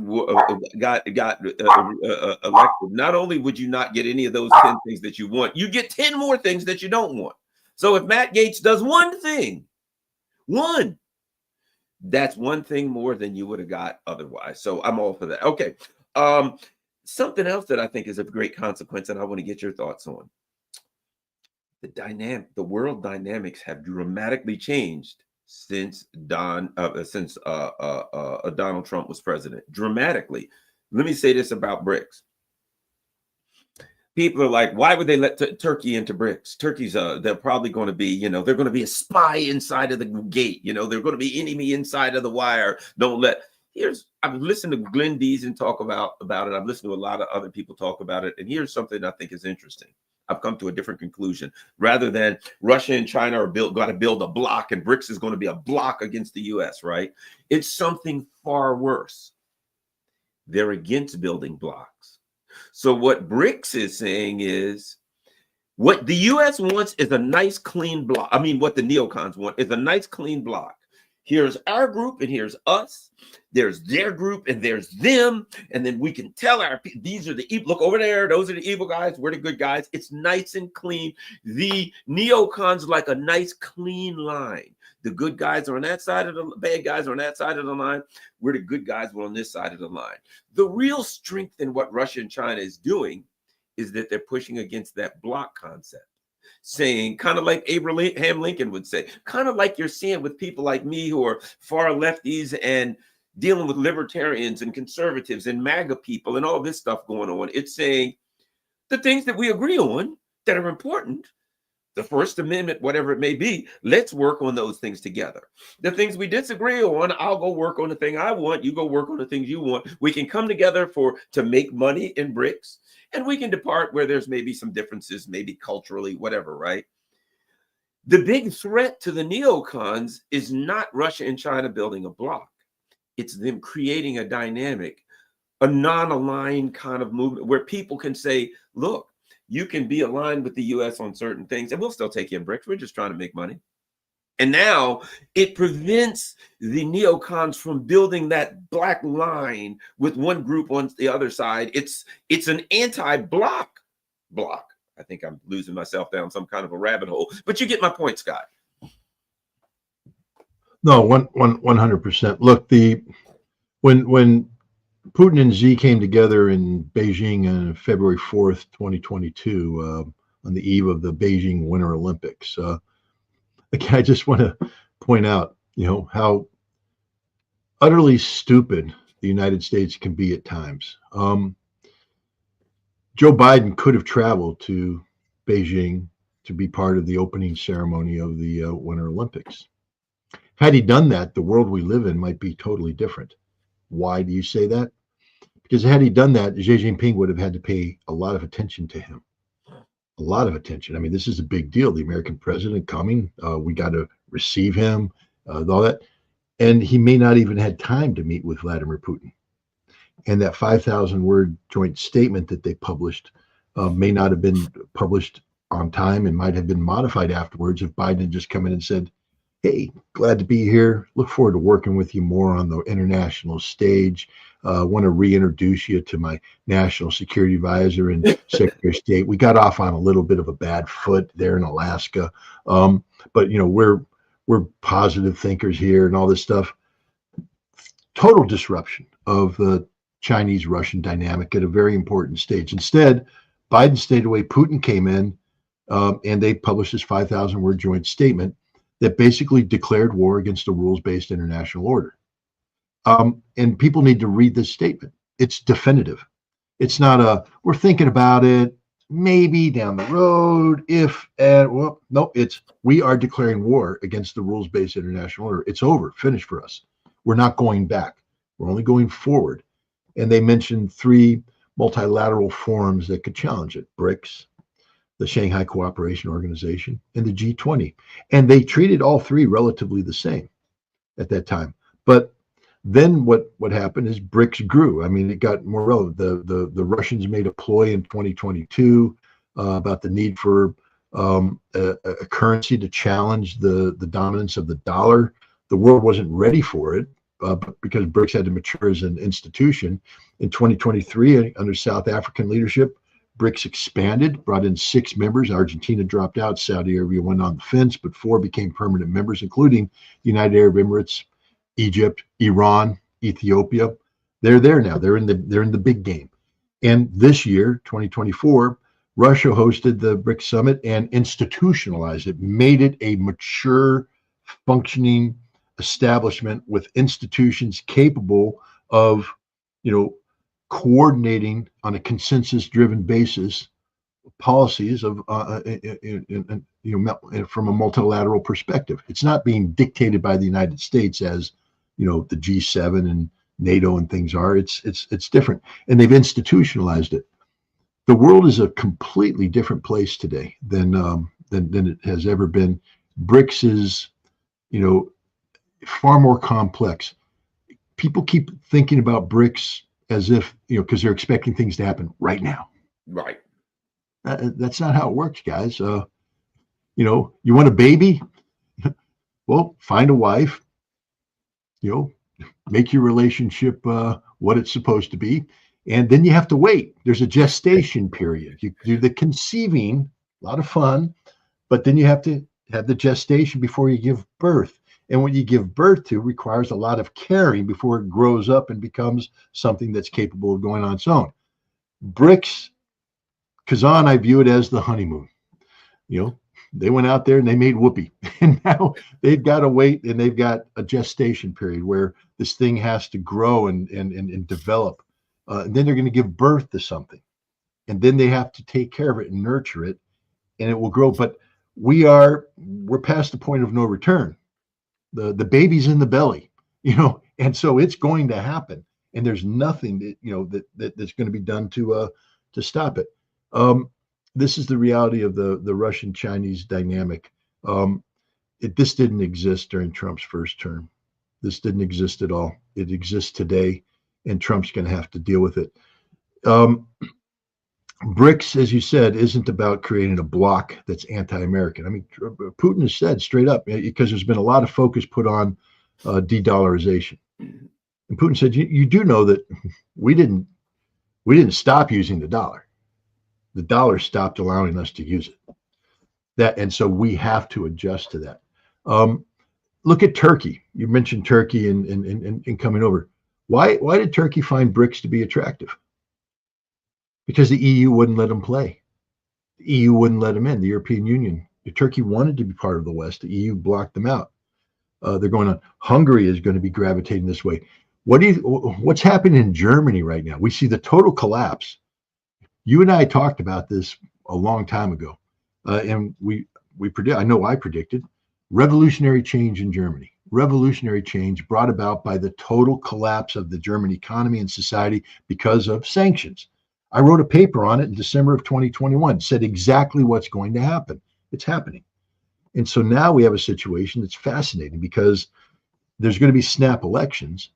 got elected, not only would you not get any of those 10 things that you want, you get 10 more things that you don't want. So if Matt Gaetz does one thing, that's one thing more than you would have got otherwise. So I'm all for that. Okay. Something else that I think is of great consequence, and I want to get your thoughts on. The world dynamics have dramatically changed since Donald Trump was president. Dramatically. Let me say this about BRICS. People are like, why would they let Turkey into BRICS? Turkey's they're probably going to be, they're going to be a spy inside of the gate. They're going to be enemy inside of the wire. I've listened to Glenn Deason talk about it. I've listened to a lot of other people talk about it. And here's something I think is interesting. I've come to a different conclusion. Rather than Russia and China are got to build a block and BRICS is going to be a block against the US, right? It's something far worse. They're against building blocks. So what BRICS is saying is what the US wants is a nice clean block. I mean, what the neocons want is a nice clean block. Here's our group and here's us. There's their group and there's them. And then we can tell these are the evil. Look over there. Those are the evil guys. We're the good guys. It's nice and clean. The neocons like a nice clean line. The good guys are on that side of the bad guys are on that side of the line. We're the good guys. We're on this side of the line. The real strength in what Russia and China is doing is that they're pushing against that block concept. Saying, kind of like Abraham Lincoln would say, kind of like you're seeing with people like me who are far lefties and dealing with libertarians and conservatives and MAGA people and all this stuff going on. It's saying the things that we agree on that are important, the First Amendment, whatever it may be, let's work on those things together. The things we disagree on, I'll go work on the thing I want. You go work on the things you want. We can come together to make money in BRICS. And we can depart where there's maybe some differences, maybe culturally, whatever, right? The big threat to the neocons is not Russia and China building a bloc. It's them creating a dynamic, a non-aligned kind of movement where people can say, look, you can be aligned with the US on certain things and we'll still take you in BRICS. We're just trying to make money. And now it prevents the neocons from building that black line with one group on the other side. It's an anti-block block. I think I'm losing myself down some kind of a rabbit hole, but you get my point, Scott. No, 100%. Look, when Putin and Xi came together in Beijing on February 4th, 2022, on the eve of the Beijing Winter Olympics, I just want to point out, how utterly stupid the United States can be at times. Joe Biden could have traveled to Beijing to be part of the opening ceremony of the Winter Olympics. Had he done that, the world we live in might be totally different. Why do you say that? Because had he done that, Xi Jinping would have had to pay a lot of attention to him. A lot of attention. I mean, this is a big deal. The American president coming, we got to receive him, all that. And he may not even had time to meet with Vladimir Putin. And that 5,000-word joint statement that they published may not have been published on time and might have been modified afterwards if Biden had just come in and said, hey, glad to be here. Look forward to working with you more on the international stage. Want to reintroduce you to my national security advisor and Secretary of State. We got off on a little bit of a bad foot there in Alaska. But, we're positive thinkers here and all this stuff. Total disruption of the Chinese-Russian dynamic at a very important stage. Instead, Biden stayed away. Putin came in, and they published this 5,000-word joint statement that basically declared war against the rules-based international order. And people need to read this statement. It's definitive. It's not we're thinking about it, maybe down the road, if, and, well, no, it's, we are declaring war against the rules-based international order. It's over, finished for us. We're not going back. We're only going forward. And they mentioned 3 multilateral forums that could challenge it: BRICS, the Shanghai Cooperation Organization, and the G20. And they treated all 3 relatively the same at that time. But then what happened is BRICS grew. I mean, it got more relevant. The Russians made a ploy in 2022 about the need for a currency to challenge the dominance of the dollar. The world wasn't ready for it because BRICS had to mature as an institution. In 2023, under South African leadership, BRICS expanded, brought in 6 members. Argentina dropped out. Saudi Arabia went on the fence, but 4 became permanent members, including the United Arab Emirates, Egypt, Iran, Ethiopia. They're there now. They're in the big game. And this year, 2024, Russia hosted the BRICS summit and institutionalized it, made it a mature, functioning establishment with institutions capable of, coordinating on a consensus-driven basis policies of from a multilateral perspective. It's not being dictated by the United States as the G7 and NATO and things are. It's different, and they've institutionalized it. The world is a completely different place today than it has ever been. BRICS is far more complex. People keep thinking about BRICS as if because they're expecting things to happen right now. Right. That's not how it works, guys. You want a baby? Well, find a wife. Make your relationship what it's supposed to be, and then you have to wait. There's a gestation period. You do the conceiving, a lot of fun, but then you have to have the gestation before you give birth. And what you give birth to requires a lot of caring before it grows up and becomes something that's capable of going on its own. BRICS, Kazan, I view it as the honeymoon. They went out there and they made whoopee, and now they've got to wait, and they've got a gestation period where this thing has to grow and develop. And then they're going to give birth to something, and then they have to take care of it and nurture it, and it will grow. But we're past the point of no return. The baby's in the belly, and so it's going to happen, and there's nothing that's going to be done to stop it. This is the reality of the Russian-Chinese dynamic. This didn't exist during Trump's first term. This didn't exist at all. It exists today, and Trump's going to have to deal with it. BRICS, as you said, isn't about creating a bloc that's anti-American. I mean, Putin has said straight up, because there's been a lot of focus put on de-dollarization. And Putin said, you do know that we didn't stop using the dollar. The dollar stopped allowing us to use it. And so we have to adjust to that. Look at Turkey. You mentioned Turkey and coming over. Why did Turkey find BRICS to be attractive? Because the EU wouldn't let them play. The EU wouldn't let them in. The European Union. Turkey wanted to be part of the West. The EU blocked them out. They're going on. Hungary is going to be gravitating this way. What's happening in Germany right now? We see the total collapse. You and I talked about this a long time ago, and we predict. I know I predicted revolutionary change in Germany. Revolutionary change brought about by the total collapse of the German economy and society because of sanctions. I wrote a paper on it in December of 2021, said exactly what's going to happen. It's happening. And so now we have a situation that's fascinating because there's going to be snap elections,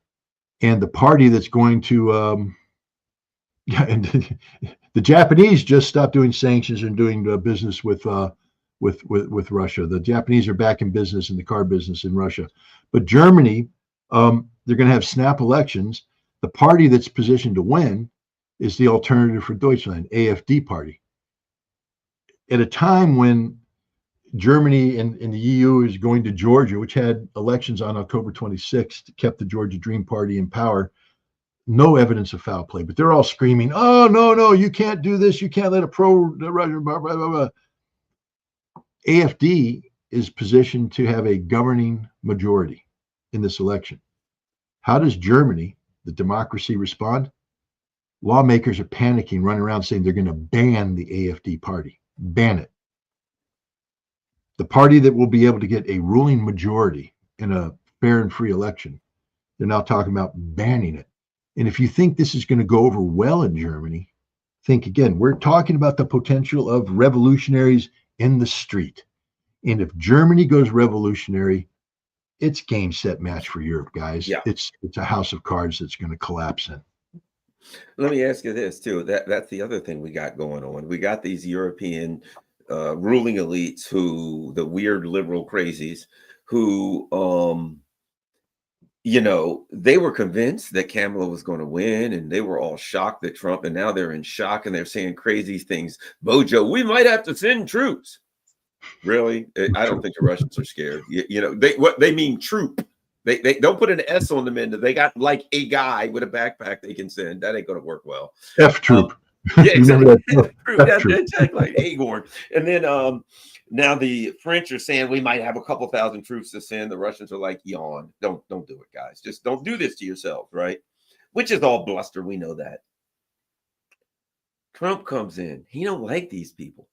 and the party that's going to, and the Japanese just stopped doing sanctions and doing business with Russia. The Japanese are back in business in the car business in Russia. But Germany, they're going to have snap elections. The party that's positioned to win is the Alternative for Deutschland, AfD party. At a time when Germany and the EU is going to Georgia, which had elections on October 26th, kept the Georgia Dream Party in power, no evidence of foul play, but they're all screaming, "Oh, no, no, you can't do this. You can't let a pro-Russia, blah, blah, blah, blah." AfD is positioned to have a governing majority in this election. How does Germany, the democracy, respond? Lawmakers are panicking, running around saying they're going to ban the AfD party. Ban it. The party that will be able to get a ruling majority in a fair and free election, they're now talking about banning it. And if you think this is going to go over well in Germany, think again. We're talking about the potential of revolutionaries in the street. And if Germany goes revolutionary, it's game, set, match for Europe, guys. Yeah. It's a house of cards that's going to collapse in. Let me ask you this too. That's the other thing we got going on. We got these European ruling elites, who, the weird liberal crazies, who they were convinced that Kamala was going to win, and they were all shocked that Trump, and now they're in shock and they're saying crazy things. Bojo, we might have to send troops. Really? I don't think the Russians are scared. They mean troop. They don't put an S on them end. They got like a guy with a backpack they can send. That ain't going to work well. F troop. Yeah, exactly. That's exactly like Agorn. And then now the French are saying we might have a couple thousand troops to send. The Russians are like, yawn. Don't do it, guys. Just don't do this to yourselves, right? Which is all bluster. We know that. Trump comes in. He don't like these people.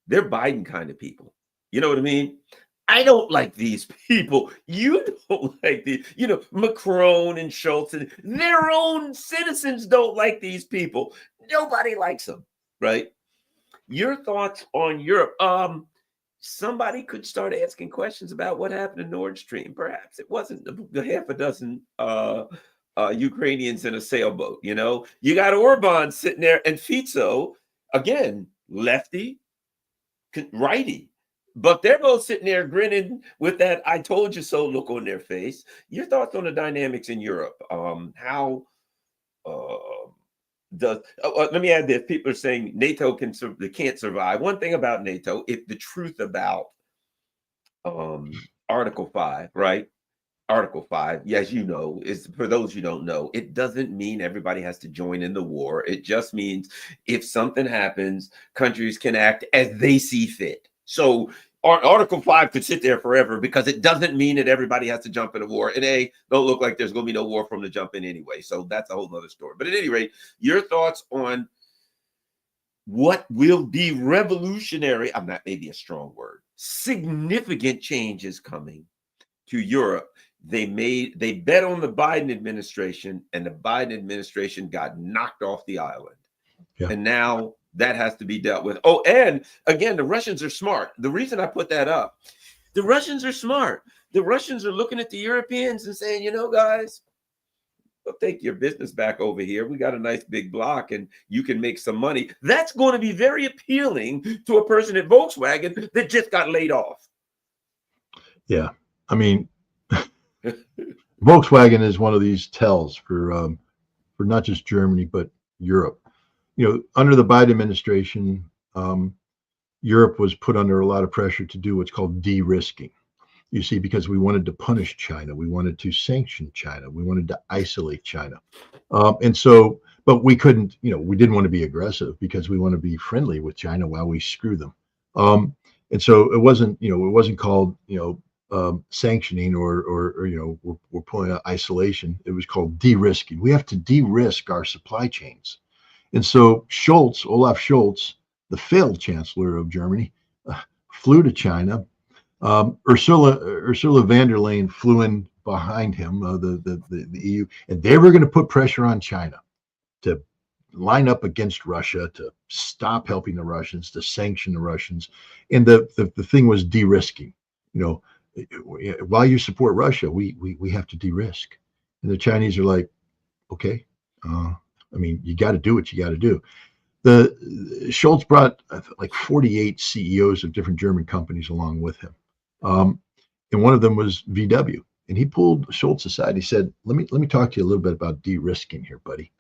They're Biden kind of people. You know what I mean? I don't like these people. You don't like these. Macron and Schultz, and their own citizens don't like these people. Nobody likes them, right? Your thoughts on Europe? Somebody could start asking questions about what happened in Nord Stream. Perhaps it wasn't the half a dozen Ukrainians in a sailboat. You got Orban sitting there, and Fico, again, lefty, righty. But they're both sitting there grinning with that "I told you so" look on their face. Your thoughts on the dynamics in Europe? How let me add this. People are saying NATO can't survive. One thing about NATO, if the truth about Article 5, right? Article 5, as you know, is, for those who don't know, it doesn't mean everybody has to join in the war. It just means if something happens, countries can act as they see fit. So Article 5 could sit there forever, because it doesn't mean that everybody has to jump in a war. And don't look like there's going to be no war from the jump in anyway. So that's a whole nother story. But at any rate, your thoughts on what will be revolutionary, maybe a strong word, significant changes coming to Europe. They bet on the Biden administration, and the Biden administration got knocked off the island. Yeah. And now that has to be dealt with. Oh, and again, the Russians are smart. The reason I put that up, the Russians are smart. The Russians are looking at the Europeans and saying, guys, we'll take your business back over here. We got a nice big block, and you can make some money. That's going to be very appealing to a person at Volkswagen that just got laid off. Yeah. Volkswagen is one of these tells for not just Germany, but Europe. Under the Biden administration, Europe was put under a lot of pressure to do what's called de-risking. You see, because we wanted to punish China, we wanted to sanction China, we wanted to isolate China, but we couldn't. We didn't want to be aggressive because we want to be friendly with China while we screw them. And so it wasn't called sanctioning or we're pulling out isolation. It was called de-risking. We have to de-risk our supply chains. And so Olaf Scholz, the failed chancellor of Germany, flew to China. Ursula von der Leyen flew in behind him, the EU, and they were going to put pressure on China to line up against Russia, to stop helping the Russians, to sanction the Russians. And the thing was de-risking. While you support Russia, we have to de-risk. And the Chinese are like, okay. You got to do what you got to do. The Scholz brought like 48 CEOs of different German companies along with him, and one of them was VW. And he pulled Scholz aside. He said, "Let me talk to you a little bit about de-risking here, buddy.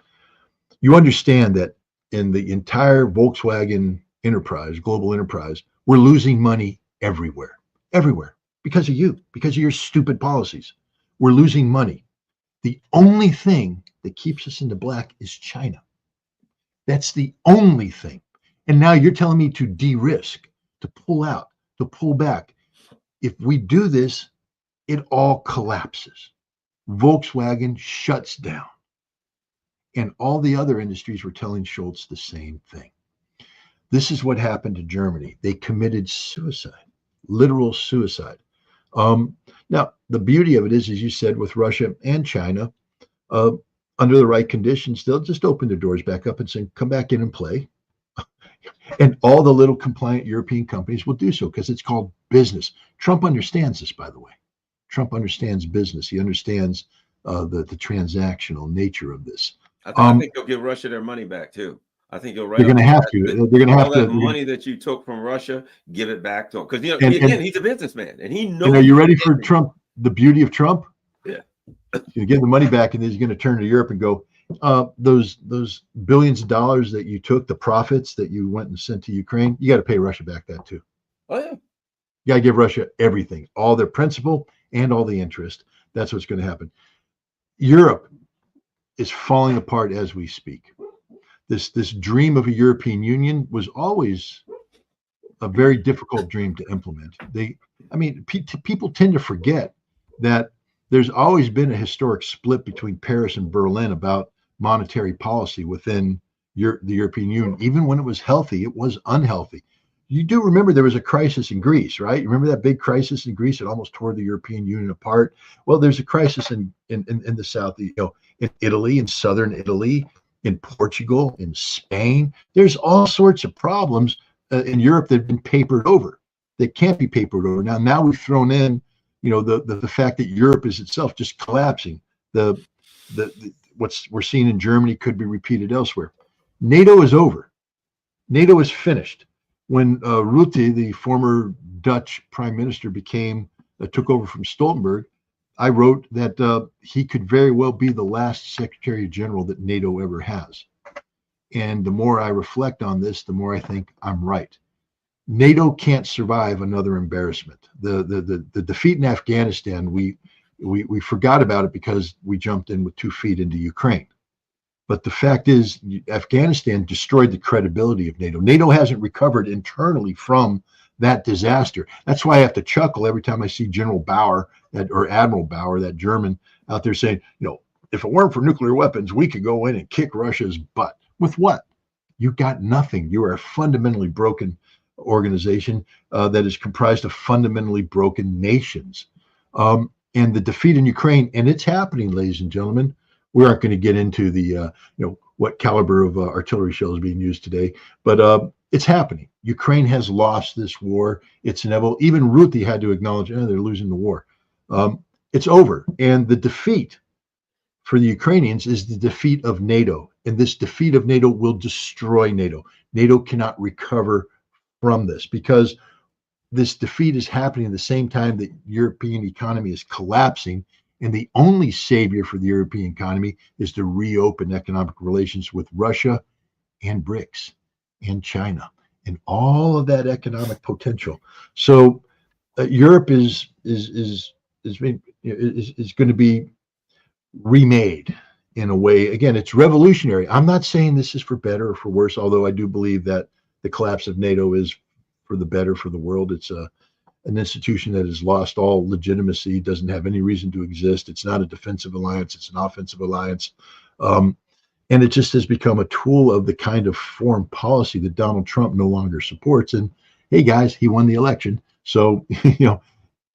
You understand that in the entire Volkswagen enterprise, global enterprise, we're losing money everywhere, because of your stupid policies. We're losing money. The only thing that keeps us in the black is China. That's the only thing. And now you're telling me to de-risk, to pull out, to pull back. If we do this, it all collapses. Volkswagen shuts down. And all the other industries were telling Schultz the same thing. This is what happened to Germany. They committed suicide, literal suicide. Now, the beauty of it is, as you said, with Russia and China, under the right conditions, they'll just open their doors back up and say, come back in and play. And all the little compliant European companies will do so because it's called business. Trump understands this, by the way. Trump understands business. He understands the transactional nature of this. I think he'll give Russia their money back too. I think you'll. They're going to have to. They're going to have to. Money that you took from Russia, give it back to him because again, he's a businessman and he knows. Are you ready for Trump? The beauty of Trump. Yeah. You give the money back, and then he's going to turn to Europe and go, those billions of dollars that you took, the profits that you went and sent to Ukraine, you got to pay Russia back that too. Oh yeah. You got to give Russia everything, all their principal and all the interest. That's what's going to happen. Europe is falling apart as we speak. This dream of a European Union was always a very difficult dream to implement. People tend to forget that there's always been a historic split between Paris and Berlin about monetary policy within the European Union. Even when it was healthy, it was unhealthy. You do remember there was a crisis in Greece, right? You remember that big crisis in Greece that almost tore the European Union apart? Well, there's a crisis in the south, in Italy, in southern Italy, in Portugal, in Spain. There's all sorts of problems in Europe that have been papered over. They can't be papered over. Now we've thrown in, the fact that Europe is itself just collapsing. What's we're seeing in Germany could be repeated elsewhere. NATO is over. NATO is finished. When Rutte, the former Dutch prime minister, took over from Stoltenberg, I wrote that he could very well be the last secretary general that NATO ever has. And the more I reflect on this, the more I think I'm right. NATO can't survive another embarrassment. The defeat in Afghanistan, we forgot about it because we jumped in with 2 feet into Ukraine. But the fact is, Afghanistan destroyed the credibility of NATO. NATO hasn't recovered internally from that disaster. That's why I have to chuckle every time I see General Bauer or Admiral Bauer, that German, out there saying, if it weren't for nuclear weapons, we could go in and kick Russia's butt. With what? You got nothing. You are a fundamentally broken organization that is comprised of fundamentally broken nations. And the defeat in Ukraine, and it's happening, ladies and gentlemen. We aren't going to get into the, what caliber of artillery shells being used today, but it's happening. Ukraine has lost this war. It's inevitable. Even Rutte had to acknowledge, they're losing the war. It's over. And the defeat for the Ukrainians is the defeat of NATO. And this defeat of NATO will destroy NATO. NATO cannot recover from this because this defeat is happening at the same time that European economy is collapsing. And the only savior for the European economy is to reopen economic relations with Russia and BRICS and China and all of that economic potential. So Europe is going to be remade in a way. Again, it's revolutionary. I'm not saying this is for better or for worse, although I do believe that the collapse of NATO is for the better for the world. It's an institution that has lost all legitimacy, doesn't have any reason to exist. It's not a defensive alliance, it's an offensive alliance. And it just has become a tool of the kind of foreign policy that Donald Trump no longer supports. And hey, guys, he won the election. So,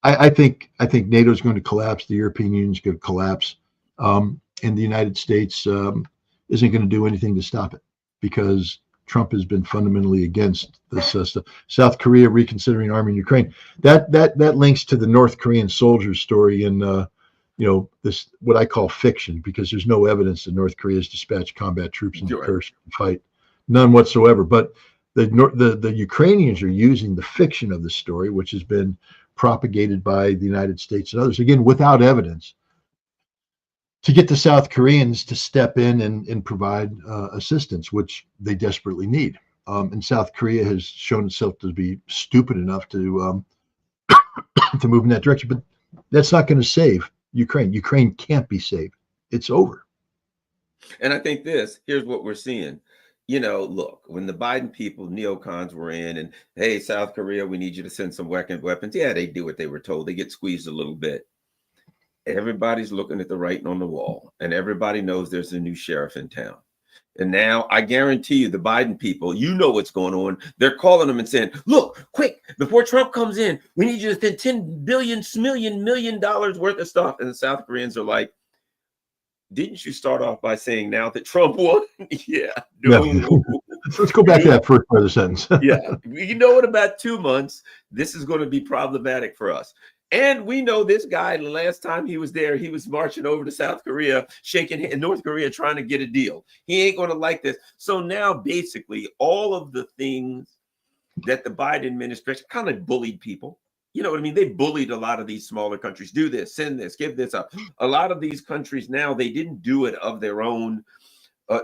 I think NATO is going to collapse. The European Union is going to collapse. And the United States isn't going to do anything to stop it because Trump has been fundamentally against this stuff. South Korea reconsidering arming Ukraine. That links to the North Korean soldiers story in this what I call fiction, because there's no evidence that North Korea has dispatched combat troops into Kursk to fight, none whatsoever. But the Ukrainians are using the fiction of the story, which has been propagated by the United States and others, again without evidence, to get the South Koreans to step in and provide assistance, which they desperately need. And South Korea has shown itself to be stupid enough to to move in that direction. But that's not going to save Ukraine. Ukraine can't be saved. It's over. And I think here's what we're seeing. Look, when the Biden people, neocons were in and, hey, South Korea, we need you to send some weapons. Yeah, they do what they were told. They get squeezed a little bit. Everybody's looking at the writing on the wall, and everybody knows there's a new sheriff in town. And now I guarantee you, the Biden people, what's going on. They're calling them and saying, look, quick, before Trump comes in, we need you to spend $10 million worth of stuff. And the South Koreans are like, didn't you start off by saying now that Trump won? Yeah, no. Yeah. Let's go back to that first part of the sentence. Yeah, in about 2 months, this is going to be problematic for us. And we know this guy, the last time he was there, he was marching over to South Korea, shaking North Korea, trying to get a deal. He ain't going to like this. So now, basically, all of the things that the Biden administration kind of bullied people. You know what I mean? They bullied a lot of these smaller countries. Do this, send this, give this up. A lot of these countries now, they didn't do it of their own.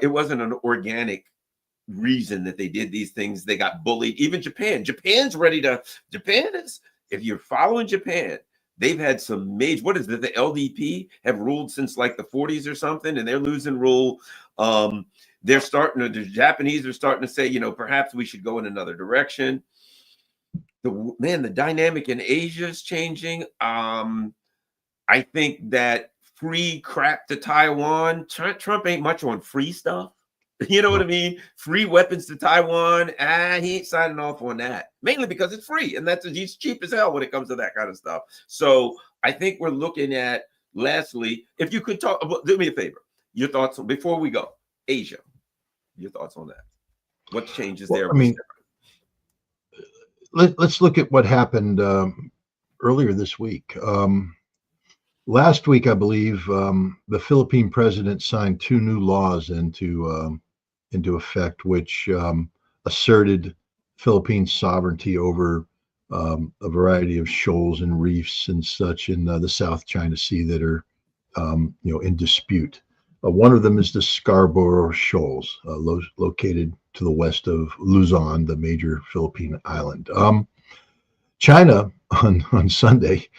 It wasn't an organic reason that they did these things. They got bullied. Even Japan. Japan is, if you're following Japan, they've had some major, what is it? The LDP have ruled since like the 40s or something, and they're losing rule. The Japanese are starting to say, perhaps we should go in another direction. The dynamic in Asia is changing. I think that free crap to Taiwan, Trump ain't much on free stuff. You know what I mean? Free weapons to Taiwan. He ain't signing off on that. Mainly because it's free. And he's cheap as hell when it comes to that kind of stuff. So I think we're looking at, lastly, if you could do me a favor, your thoughts before we go, Asia, your thoughts on that. What changes there? I mean, let's look at what happened earlier this week. Last week, I believe, the Philippine president signed 2 new laws into effect, which asserted Philippines' sovereignty over a variety of shoals and reefs and such in the South China Sea that are, in dispute. One of them is the Scarborough Shoals, located to the west of Luzon, the major Philippine island. China on Sunday,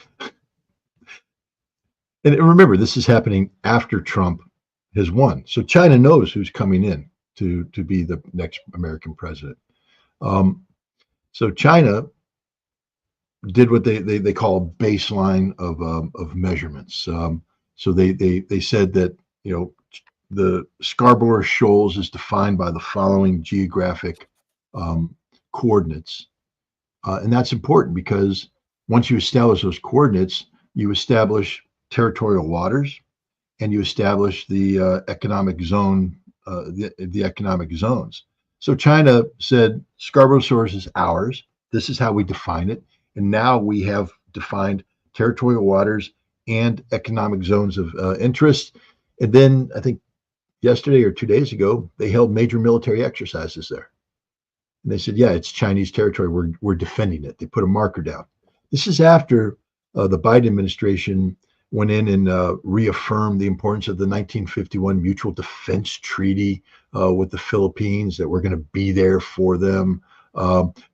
and remember, this is happening after Trump has won. So China knows who's coming in to be the next American president. So China did what they call a baseline of measurements. So they said that the Scarborough Shoals is defined by the following geographic coordinates, and that's important because once you establish those coordinates, you establish territorial waters, and you establish the economic zone, the economic zones. So China said Scarborough Shoals is ours. This is how we define it, and now we have defined territorial waters and economic zones of interest. And then I think yesterday or 2 days ago, they held major military exercises there. And they said, yeah, it's Chinese territory. We're defending it. They put a marker down. This is after the Biden administration went in and reaffirmed the importance of the 1951 Mutual Defense Treaty with the Philippines, that we're going to be there for them.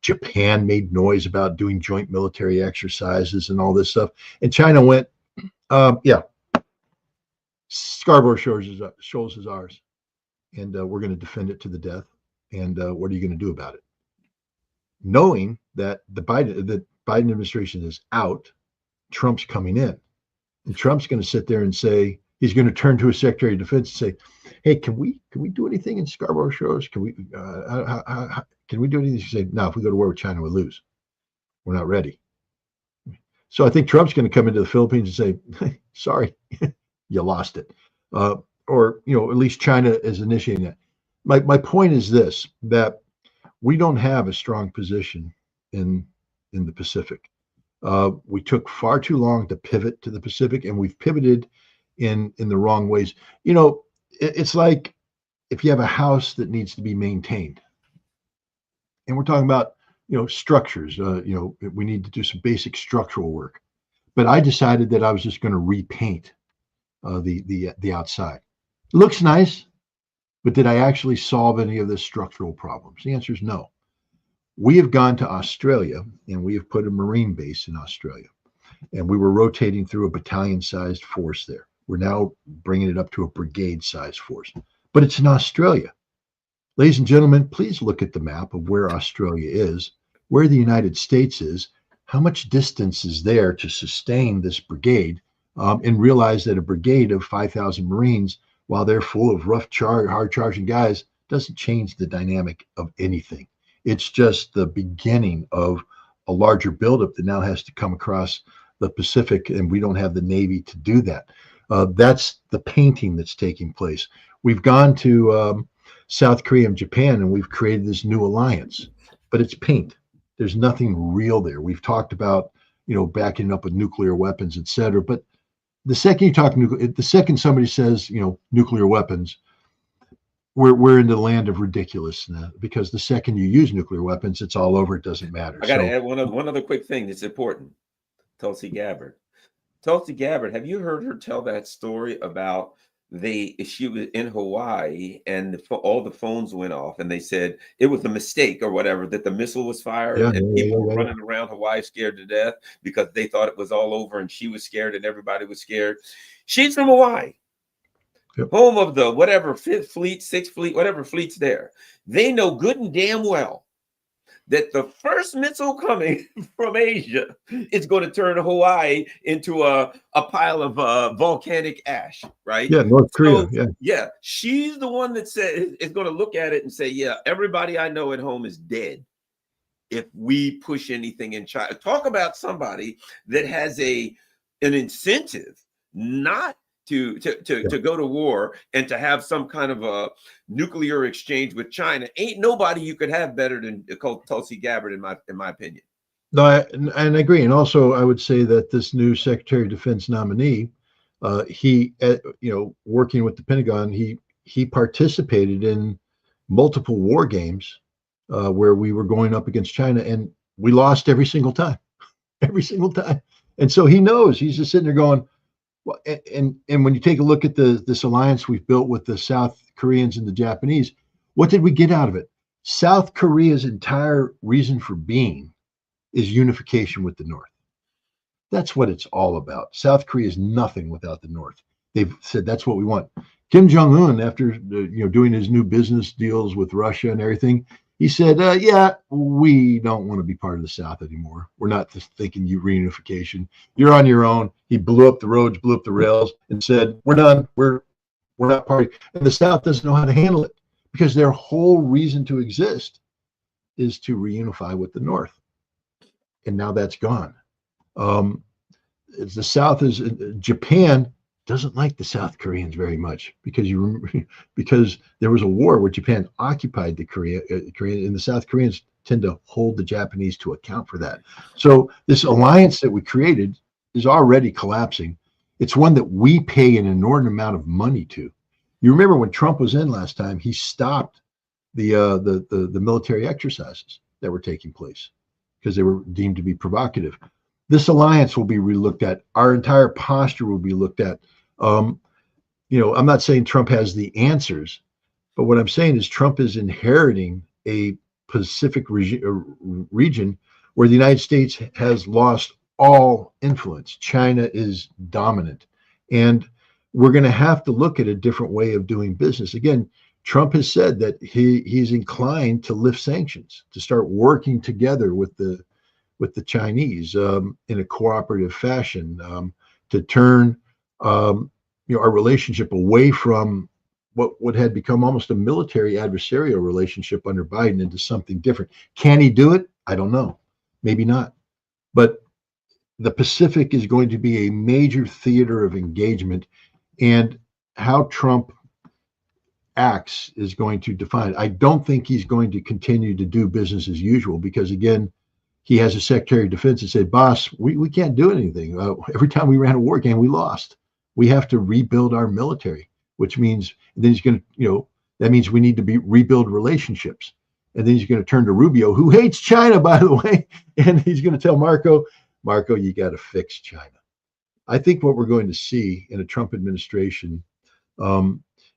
Japan made noise about doing joint military exercises and all this stuff. And China went, yeah, Scarborough Shoals is ours, and we're going to defend it to the death. And what are you going to do about it? Knowing that the Biden administration is out, Trump's coming in, and Trump's going to sit there and say, he's going to turn to his Secretary of Defense and say, "Hey, can we do anything in Scarborough Shoals? Can we do anything?" He say, "No, if we go to war with China, we'll lose. We're not ready." So I think Trump's going to come into the Philippines and say, "Hey, sorry, you lost it," or at least China is initiating that. My point is this: that we don't have a strong position in the Pacific. We took far too long to pivot to the Pacific, and we've pivoted in the wrong ways. It's like if you have a house that needs to be maintained, and we're talking about structures. We need to do some basic structural work. But I decided that I was just going to repaint the outside. It looks nice, but did I actually solve any of the structural problems? The answer is no. We have gone to Australia, and we have put a Marine base in Australia, and we were rotating through a battalion-sized force there. We're now bringing it up to a brigade-sized force. but it's in Australia. Ladies and gentlemen, please look at the map of where Australia is, where the United States is, how much distance is there to sustain this brigade, and realize that a brigade of 5,000 Marines, while they're full of hard-charging guys, doesn't change the dynamic of anything. It's just the beginning of a larger buildup that now has to come across the Pacific, and we don't have the Navy to do that. That's the painting that's taking place. We've gone to South Korea and Japan, and we've created this new alliance, but it's paint. There's nothing real there. We've talked about, backing up with nuclear weapons, et cetera. But the second you talk the second somebody says, nuclear weapons, we're in the land of ridiculous now, because the second you use nuclear weapons, it's all over. It doesn't matter. I got to add one other quick thing that's important. Tulsi Gabbard. Tulsi Gabbard, have you heard her tell that story about she was in Hawaii and all the phones went off and they said it was a mistake or whatever, that the missile was fired, and people were running around Hawaii scared to death because they thought it was all over, and she was scared and everybody was scared. She's from Hawaii. Yep. Home of the whatever 5th Fleet, 6th Fleet, whatever fleet's there. They know good and damn well that the first missile coming from Asia is going to turn Hawaii into a pile of volcanic ash, right? Yeah, North Korea. Yeah, she's the one that said is going to look at it and say, yeah, everybody I know at home is dead if we push anything in China. Talk about somebody that has an incentive not to go to war and to have some kind of a nuclear exchange with China. Ain't nobody you could have better than Tulsi Gabbard, in my opinion. No, I agree. And also, I would say that this new Secretary of Defense nominee, he, working with the Pentagon, he participated in multiple war games where we were going up against China, and we lost every single time, And so he knows. He's just sitting there going, well, and when you take a look at this alliance we've built with the South Koreans and the Japanese, what did we get out of it? South Korea's entire reason for being is unification with the North. That's what it's all about. South Korea is nothing without the North. They've said that's what we want. Kim Jong-un, after doing his new business deals with Russia and everything, he said, yeah, we don't want to be part of the South anymore. We're not just thinking reunification. You're on your own. He blew up the roads, blew up the rails, and said, we're done. We're not part. And the South doesn't know how to handle it, because their whole reason to exist is to reunify with the North. And now that's gone. The South is Japan doesn't like the South Koreans very much, because there was a war where Japan occupied the Korea, and the South Koreans tend to hold the Japanese to account for that. So this alliance that we created is already collapsing. It's one that we pay an inordinate amount of money to. You remember when Trump was in last time, he stopped the military exercises that were taking place because they were deemed to be provocative. This alliance will be relooked at. Our entire posture will be looked at. I'm not saying Trump has the answers, but what I'm saying is Trump is inheriting a Pacific region where the United States has lost all influence. China is dominant, and we're going to have to look at a different way of doing business. Again, Trump has said that he's inclined to lift sanctions, to start working together with the Chinese in a cooperative fashion, to turn our relationship away from what had become almost a military adversarial relationship under Biden into something different. Can he do it? I don't know. Maybe not. But the Pacific is going to be a major theater of engagement, and how Trump acts is going to define it. I don't think he's going to continue to do business as usual, because, again, he has a Secretary of Defense that said, boss, we can't do anything. Every time we ran a war game, we lost. We have to rebuild our military, which means then he's going to, that means we need to rebuild relationships. And then he's going to turn to Rubio, who hates China, by the way, and he's going to tell Marco, you got to fix China. I think what we're going to see in a Trump administration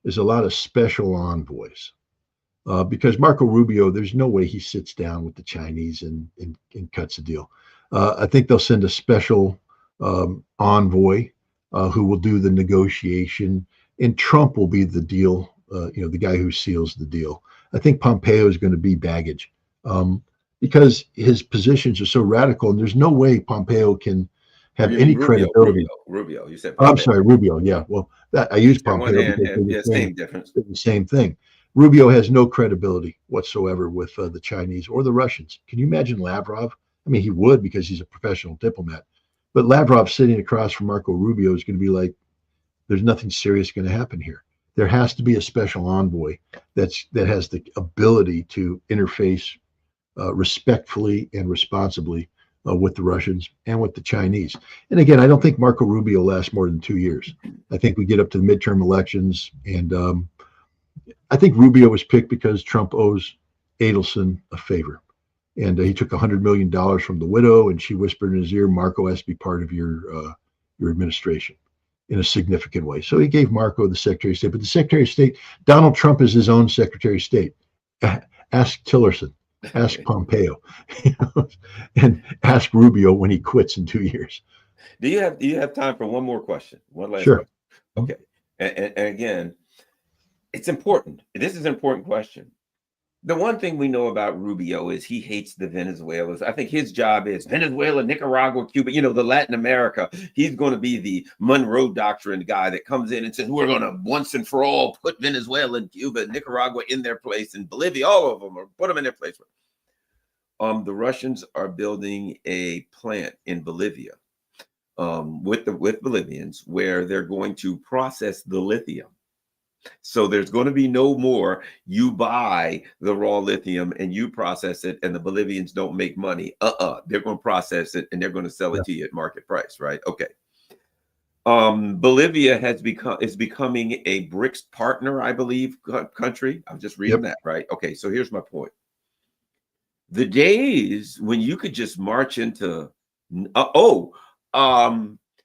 is a lot of special envoys. Because Marco Rubio, there's no way he sits down with the Chinese and cuts a deal. I think they'll send a special envoy who will do the negotiation, and Trump will be the deal the guy who seals the deal. I think Pompeo is going to be baggage because his positions are so radical, and there's no way Pompeo can Or have you any mean Rubio? credibility. Rubio. You said Oh, I'm Pompeo. sorry, Rubio. Yeah, well, I use On one Pompeo hand, because and yeah, same difference. they're the same thing. Rubio has no credibility whatsoever with the Chinese or the Russians. Can you imagine Lavrov? I mean, he would because he's a professional diplomat. But Lavrov sitting across from Marco Rubio is going to be like, there's nothing serious going to happen here. There has to be a special envoy that has the ability to interface respectfully and responsibly with the Russians and with the Chinese. And again, I don't think Marco Rubio lasts more than 2 years. I think we get up to the midterm elections, and I think Rubio was picked because Trump owes Adelson a favor. And he took $100 million from the widow, and she whispered in his ear, Marco has to be part of your administration in a significant way. So he gave Marco the Secretary of State. But the Secretary of State, Donald Trump is his own Secretary of State. Ask Tillerson, ask Pompeo, and ask Rubio when he quits in 2 years. Do you have time for one more question? One last Sure. question. Okay. And again, it's important. This is an important question. The one thing we know about Rubio is he hates the Venezuelans. I think his job is Venezuela, Nicaragua, Cuba, the Latin America. He's going to be the Monroe Doctrine guy that comes in and says, we're going to once and for all put Venezuela and Cuba and Nicaragua in their place, and Bolivia, all of them, or put them in their place. The Russians are building a plant in Bolivia with Bolivians where they're going to process the lithium. So there's going to be no more you buy the raw lithium and you process it and the Bolivians don't make money. They're going to process it and they're going to sell it to you at market price, right? Okay. Bolivia is becoming a BRICS partner, I believe, country. I'm just reading that, right? Okay, so here's my point. The days when you could just march into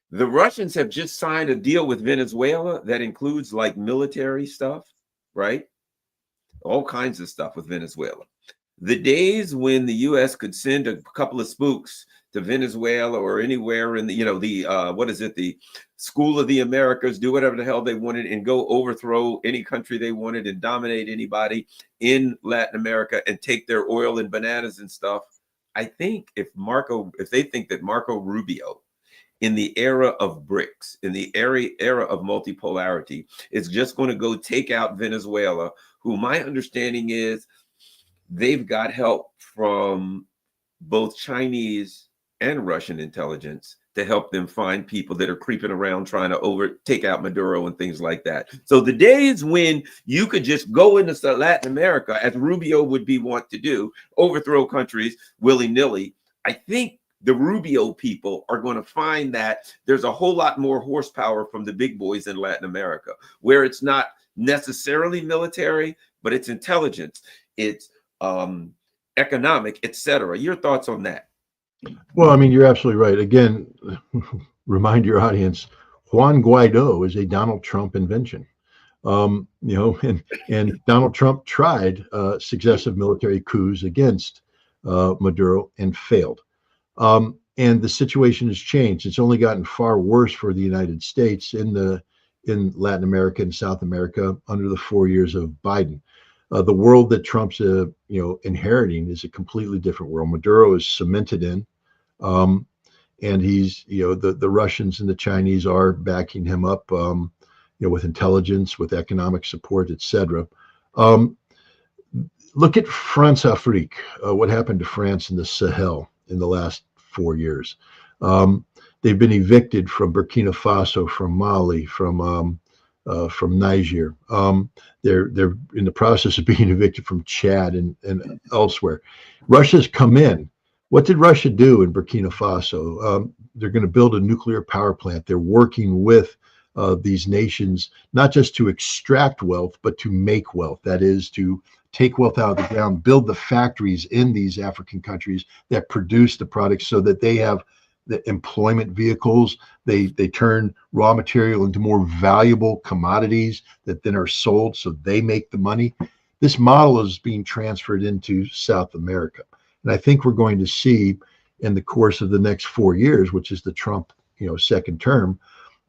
the Russians have just signed a deal with Venezuela that includes like military stuff, right? All kinds of stuff with Venezuela. The days when the U.S. could send a couple of spooks to Venezuela or anywhere in the, the School of the Americas, do whatever the hell they wanted and go overthrow any country they wanted and dominate anybody in Latin America and take their oil and bananas and stuff. I think if they think that Marco Rubio in the era of BRICS, in the era of multipolarity, is just going to go take out Venezuela, who my understanding is they've got help from both Chinese and Russian intelligence to help them find people that are creeping around trying to take out Maduro and things like that. So the days when you could just go into Latin America, as Rubio would want to do, overthrow countries willy-nilly, I think the Rubio people are going to find that there's a whole lot more horsepower from the big boys in Latin America, where it's not necessarily military, but it's intelligence, it's economic, etc. Your thoughts on that? Well, I mean, you're absolutely right. Again, remind your audience, Juan Guaido is a Donald Trump invention. And Donald Trump tried successive military coups against Maduro and failed. And the situation has changed. It's only gotten far worse for the United States in Latin America and South America under the 4 years of Biden. The world that Trump's inheriting is a completely different world. Maduro is cemented in, and he's the Russians and the Chinese are backing him up, with intelligence, with economic support, etc. Look at France Afrique. What happened to France in the Sahel in the last 4 years? They've been evicted from Burkina Faso, from Mali, from Niger. They're in the process of being evicted from Chad and elsewhere. Russia's come in. What did Russia do in Burkina Faso? They're going to build a nuclear power plant. They're working with these nations, not just to extract wealth, but to make wealth. That is, to take wealth out of the ground, build the factories in these African countries that produce the products so that they have the employment vehicles. They turn raw material into more valuable commodities that then are sold so they make the money. This model is being transferred into South America. And I think we're going to see in the course of the next 4 years, which is the Trump second term,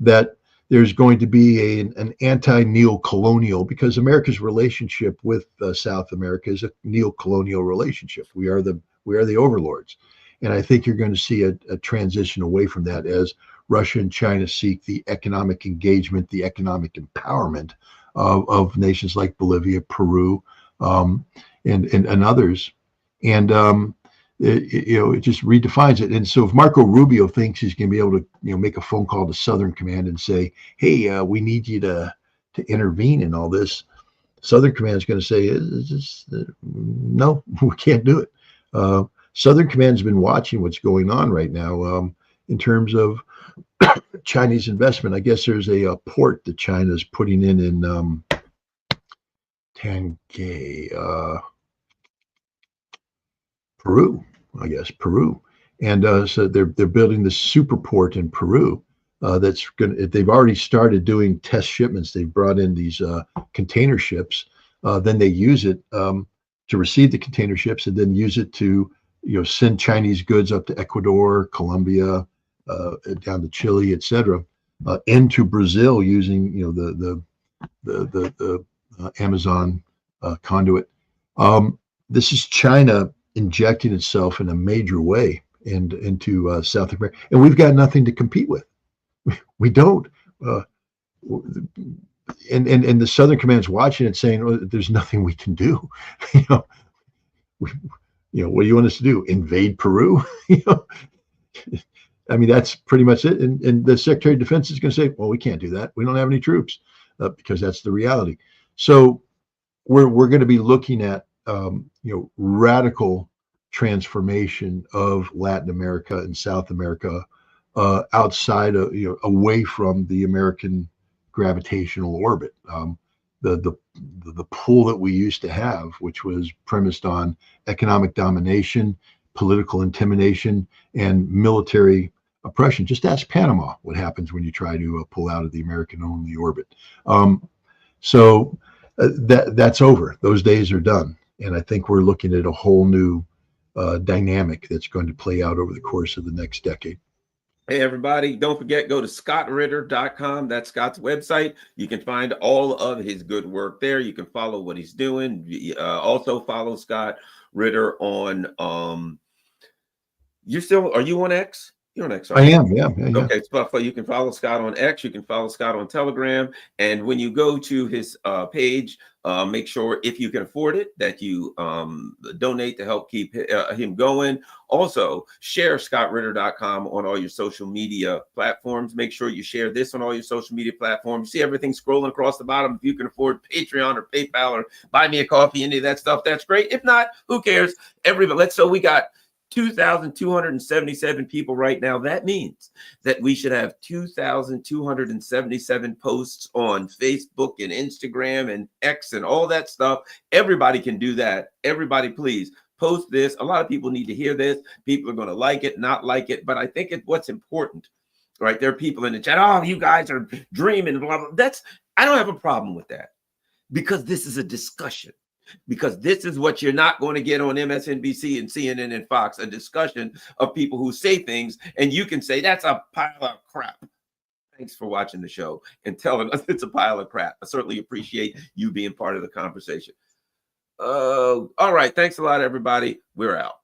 that there's going to be an anti-neo-colonial, because America's relationship with South America is a neo-colonial relationship. We are the overlords, and I think you're going to see a transition away from that as Russia and China seek the economic engagement, the economic empowerment of nations like Bolivia, Peru, and others, and it just redefines it. And so if Marco Rubio thinks he's going to be able to make a phone call to Southern Command and say, hey, we need you to intervene in all this, Southern Command is going to say, no, we can't do it. Southern Command has been watching what's going on right now in terms of Chinese investment. I guess there's a port that China is putting in Tangay, Peru, Peru. And so they're building this super port in Peru that's they've already started doing test shipments. They've brought in these container ships. Then they use it to receive the container ships and then use it to send Chinese goods up to Ecuador, Colombia, down to Chile, etc., into Brazil using the Amazon conduit. This is China injecting itself in a major way into South America, and we've got nothing to compete with. We don't. And the Southern Command's watching it, saying, "Oh, there's nothing we can do." What do you want us to do? Invade Peru? I mean, that's pretty much it. And the Secretary of Defense is going to say, "Well, we can't do that. We don't have any troops," because that's the reality. So we're going to be looking at radical transformation of Latin America and South America outside of away from the American gravitational orbit. The pull that we used to have, which was premised on economic domination, political intimidation, and military oppression. Just ask Panama what happens when you try to pull out of the American-only orbit. So that's over. Those days are done. And I think we're looking at a whole new dynamic that's going to play out over the course of the next decade. Hey, everybody, don't forget, go to scottritter.com. That's Scott's website. You can find all of his good work there. You can follow what he's doing. Also follow Scott Ritter on, are you on X? You're on X, right? I am, yeah. Okay, so you can follow Scott on X. You can follow Scott on Telegram. And when you go to his page, make sure, if you can afford it, that you donate to help keep him going. Also, share scottritter.com on all your social media platforms. Make sure you share this on all your social media platforms. See everything scrolling across the bottom. If you can afford Patreon or PayPal or buy me a coffee, any of that stuff, that's great. If not, who cares? Everybody, so we got 2,277 people right now. That means that we should have 2,277 posts on Facebook and Instagram and X and all that stuff. Everybody can do that. Everybody, please post this. A lot of people need to hear this. People are going to like it, not like it. But I think what's important, right? There are people in the chat, oh, you guys are dreaming, blah, blah. I don't have a problem with that, because this is a discussion. Because this is what you're not going to get on MSNBC and CNN and Fox, a discussion of people who say things, and you can say, that's a pile of crap. Thanks for watching the show and telling us it's a pile of crap. I certainly appreciate you being part of the conversation. All right. Thanks a lot, everybody. We're out.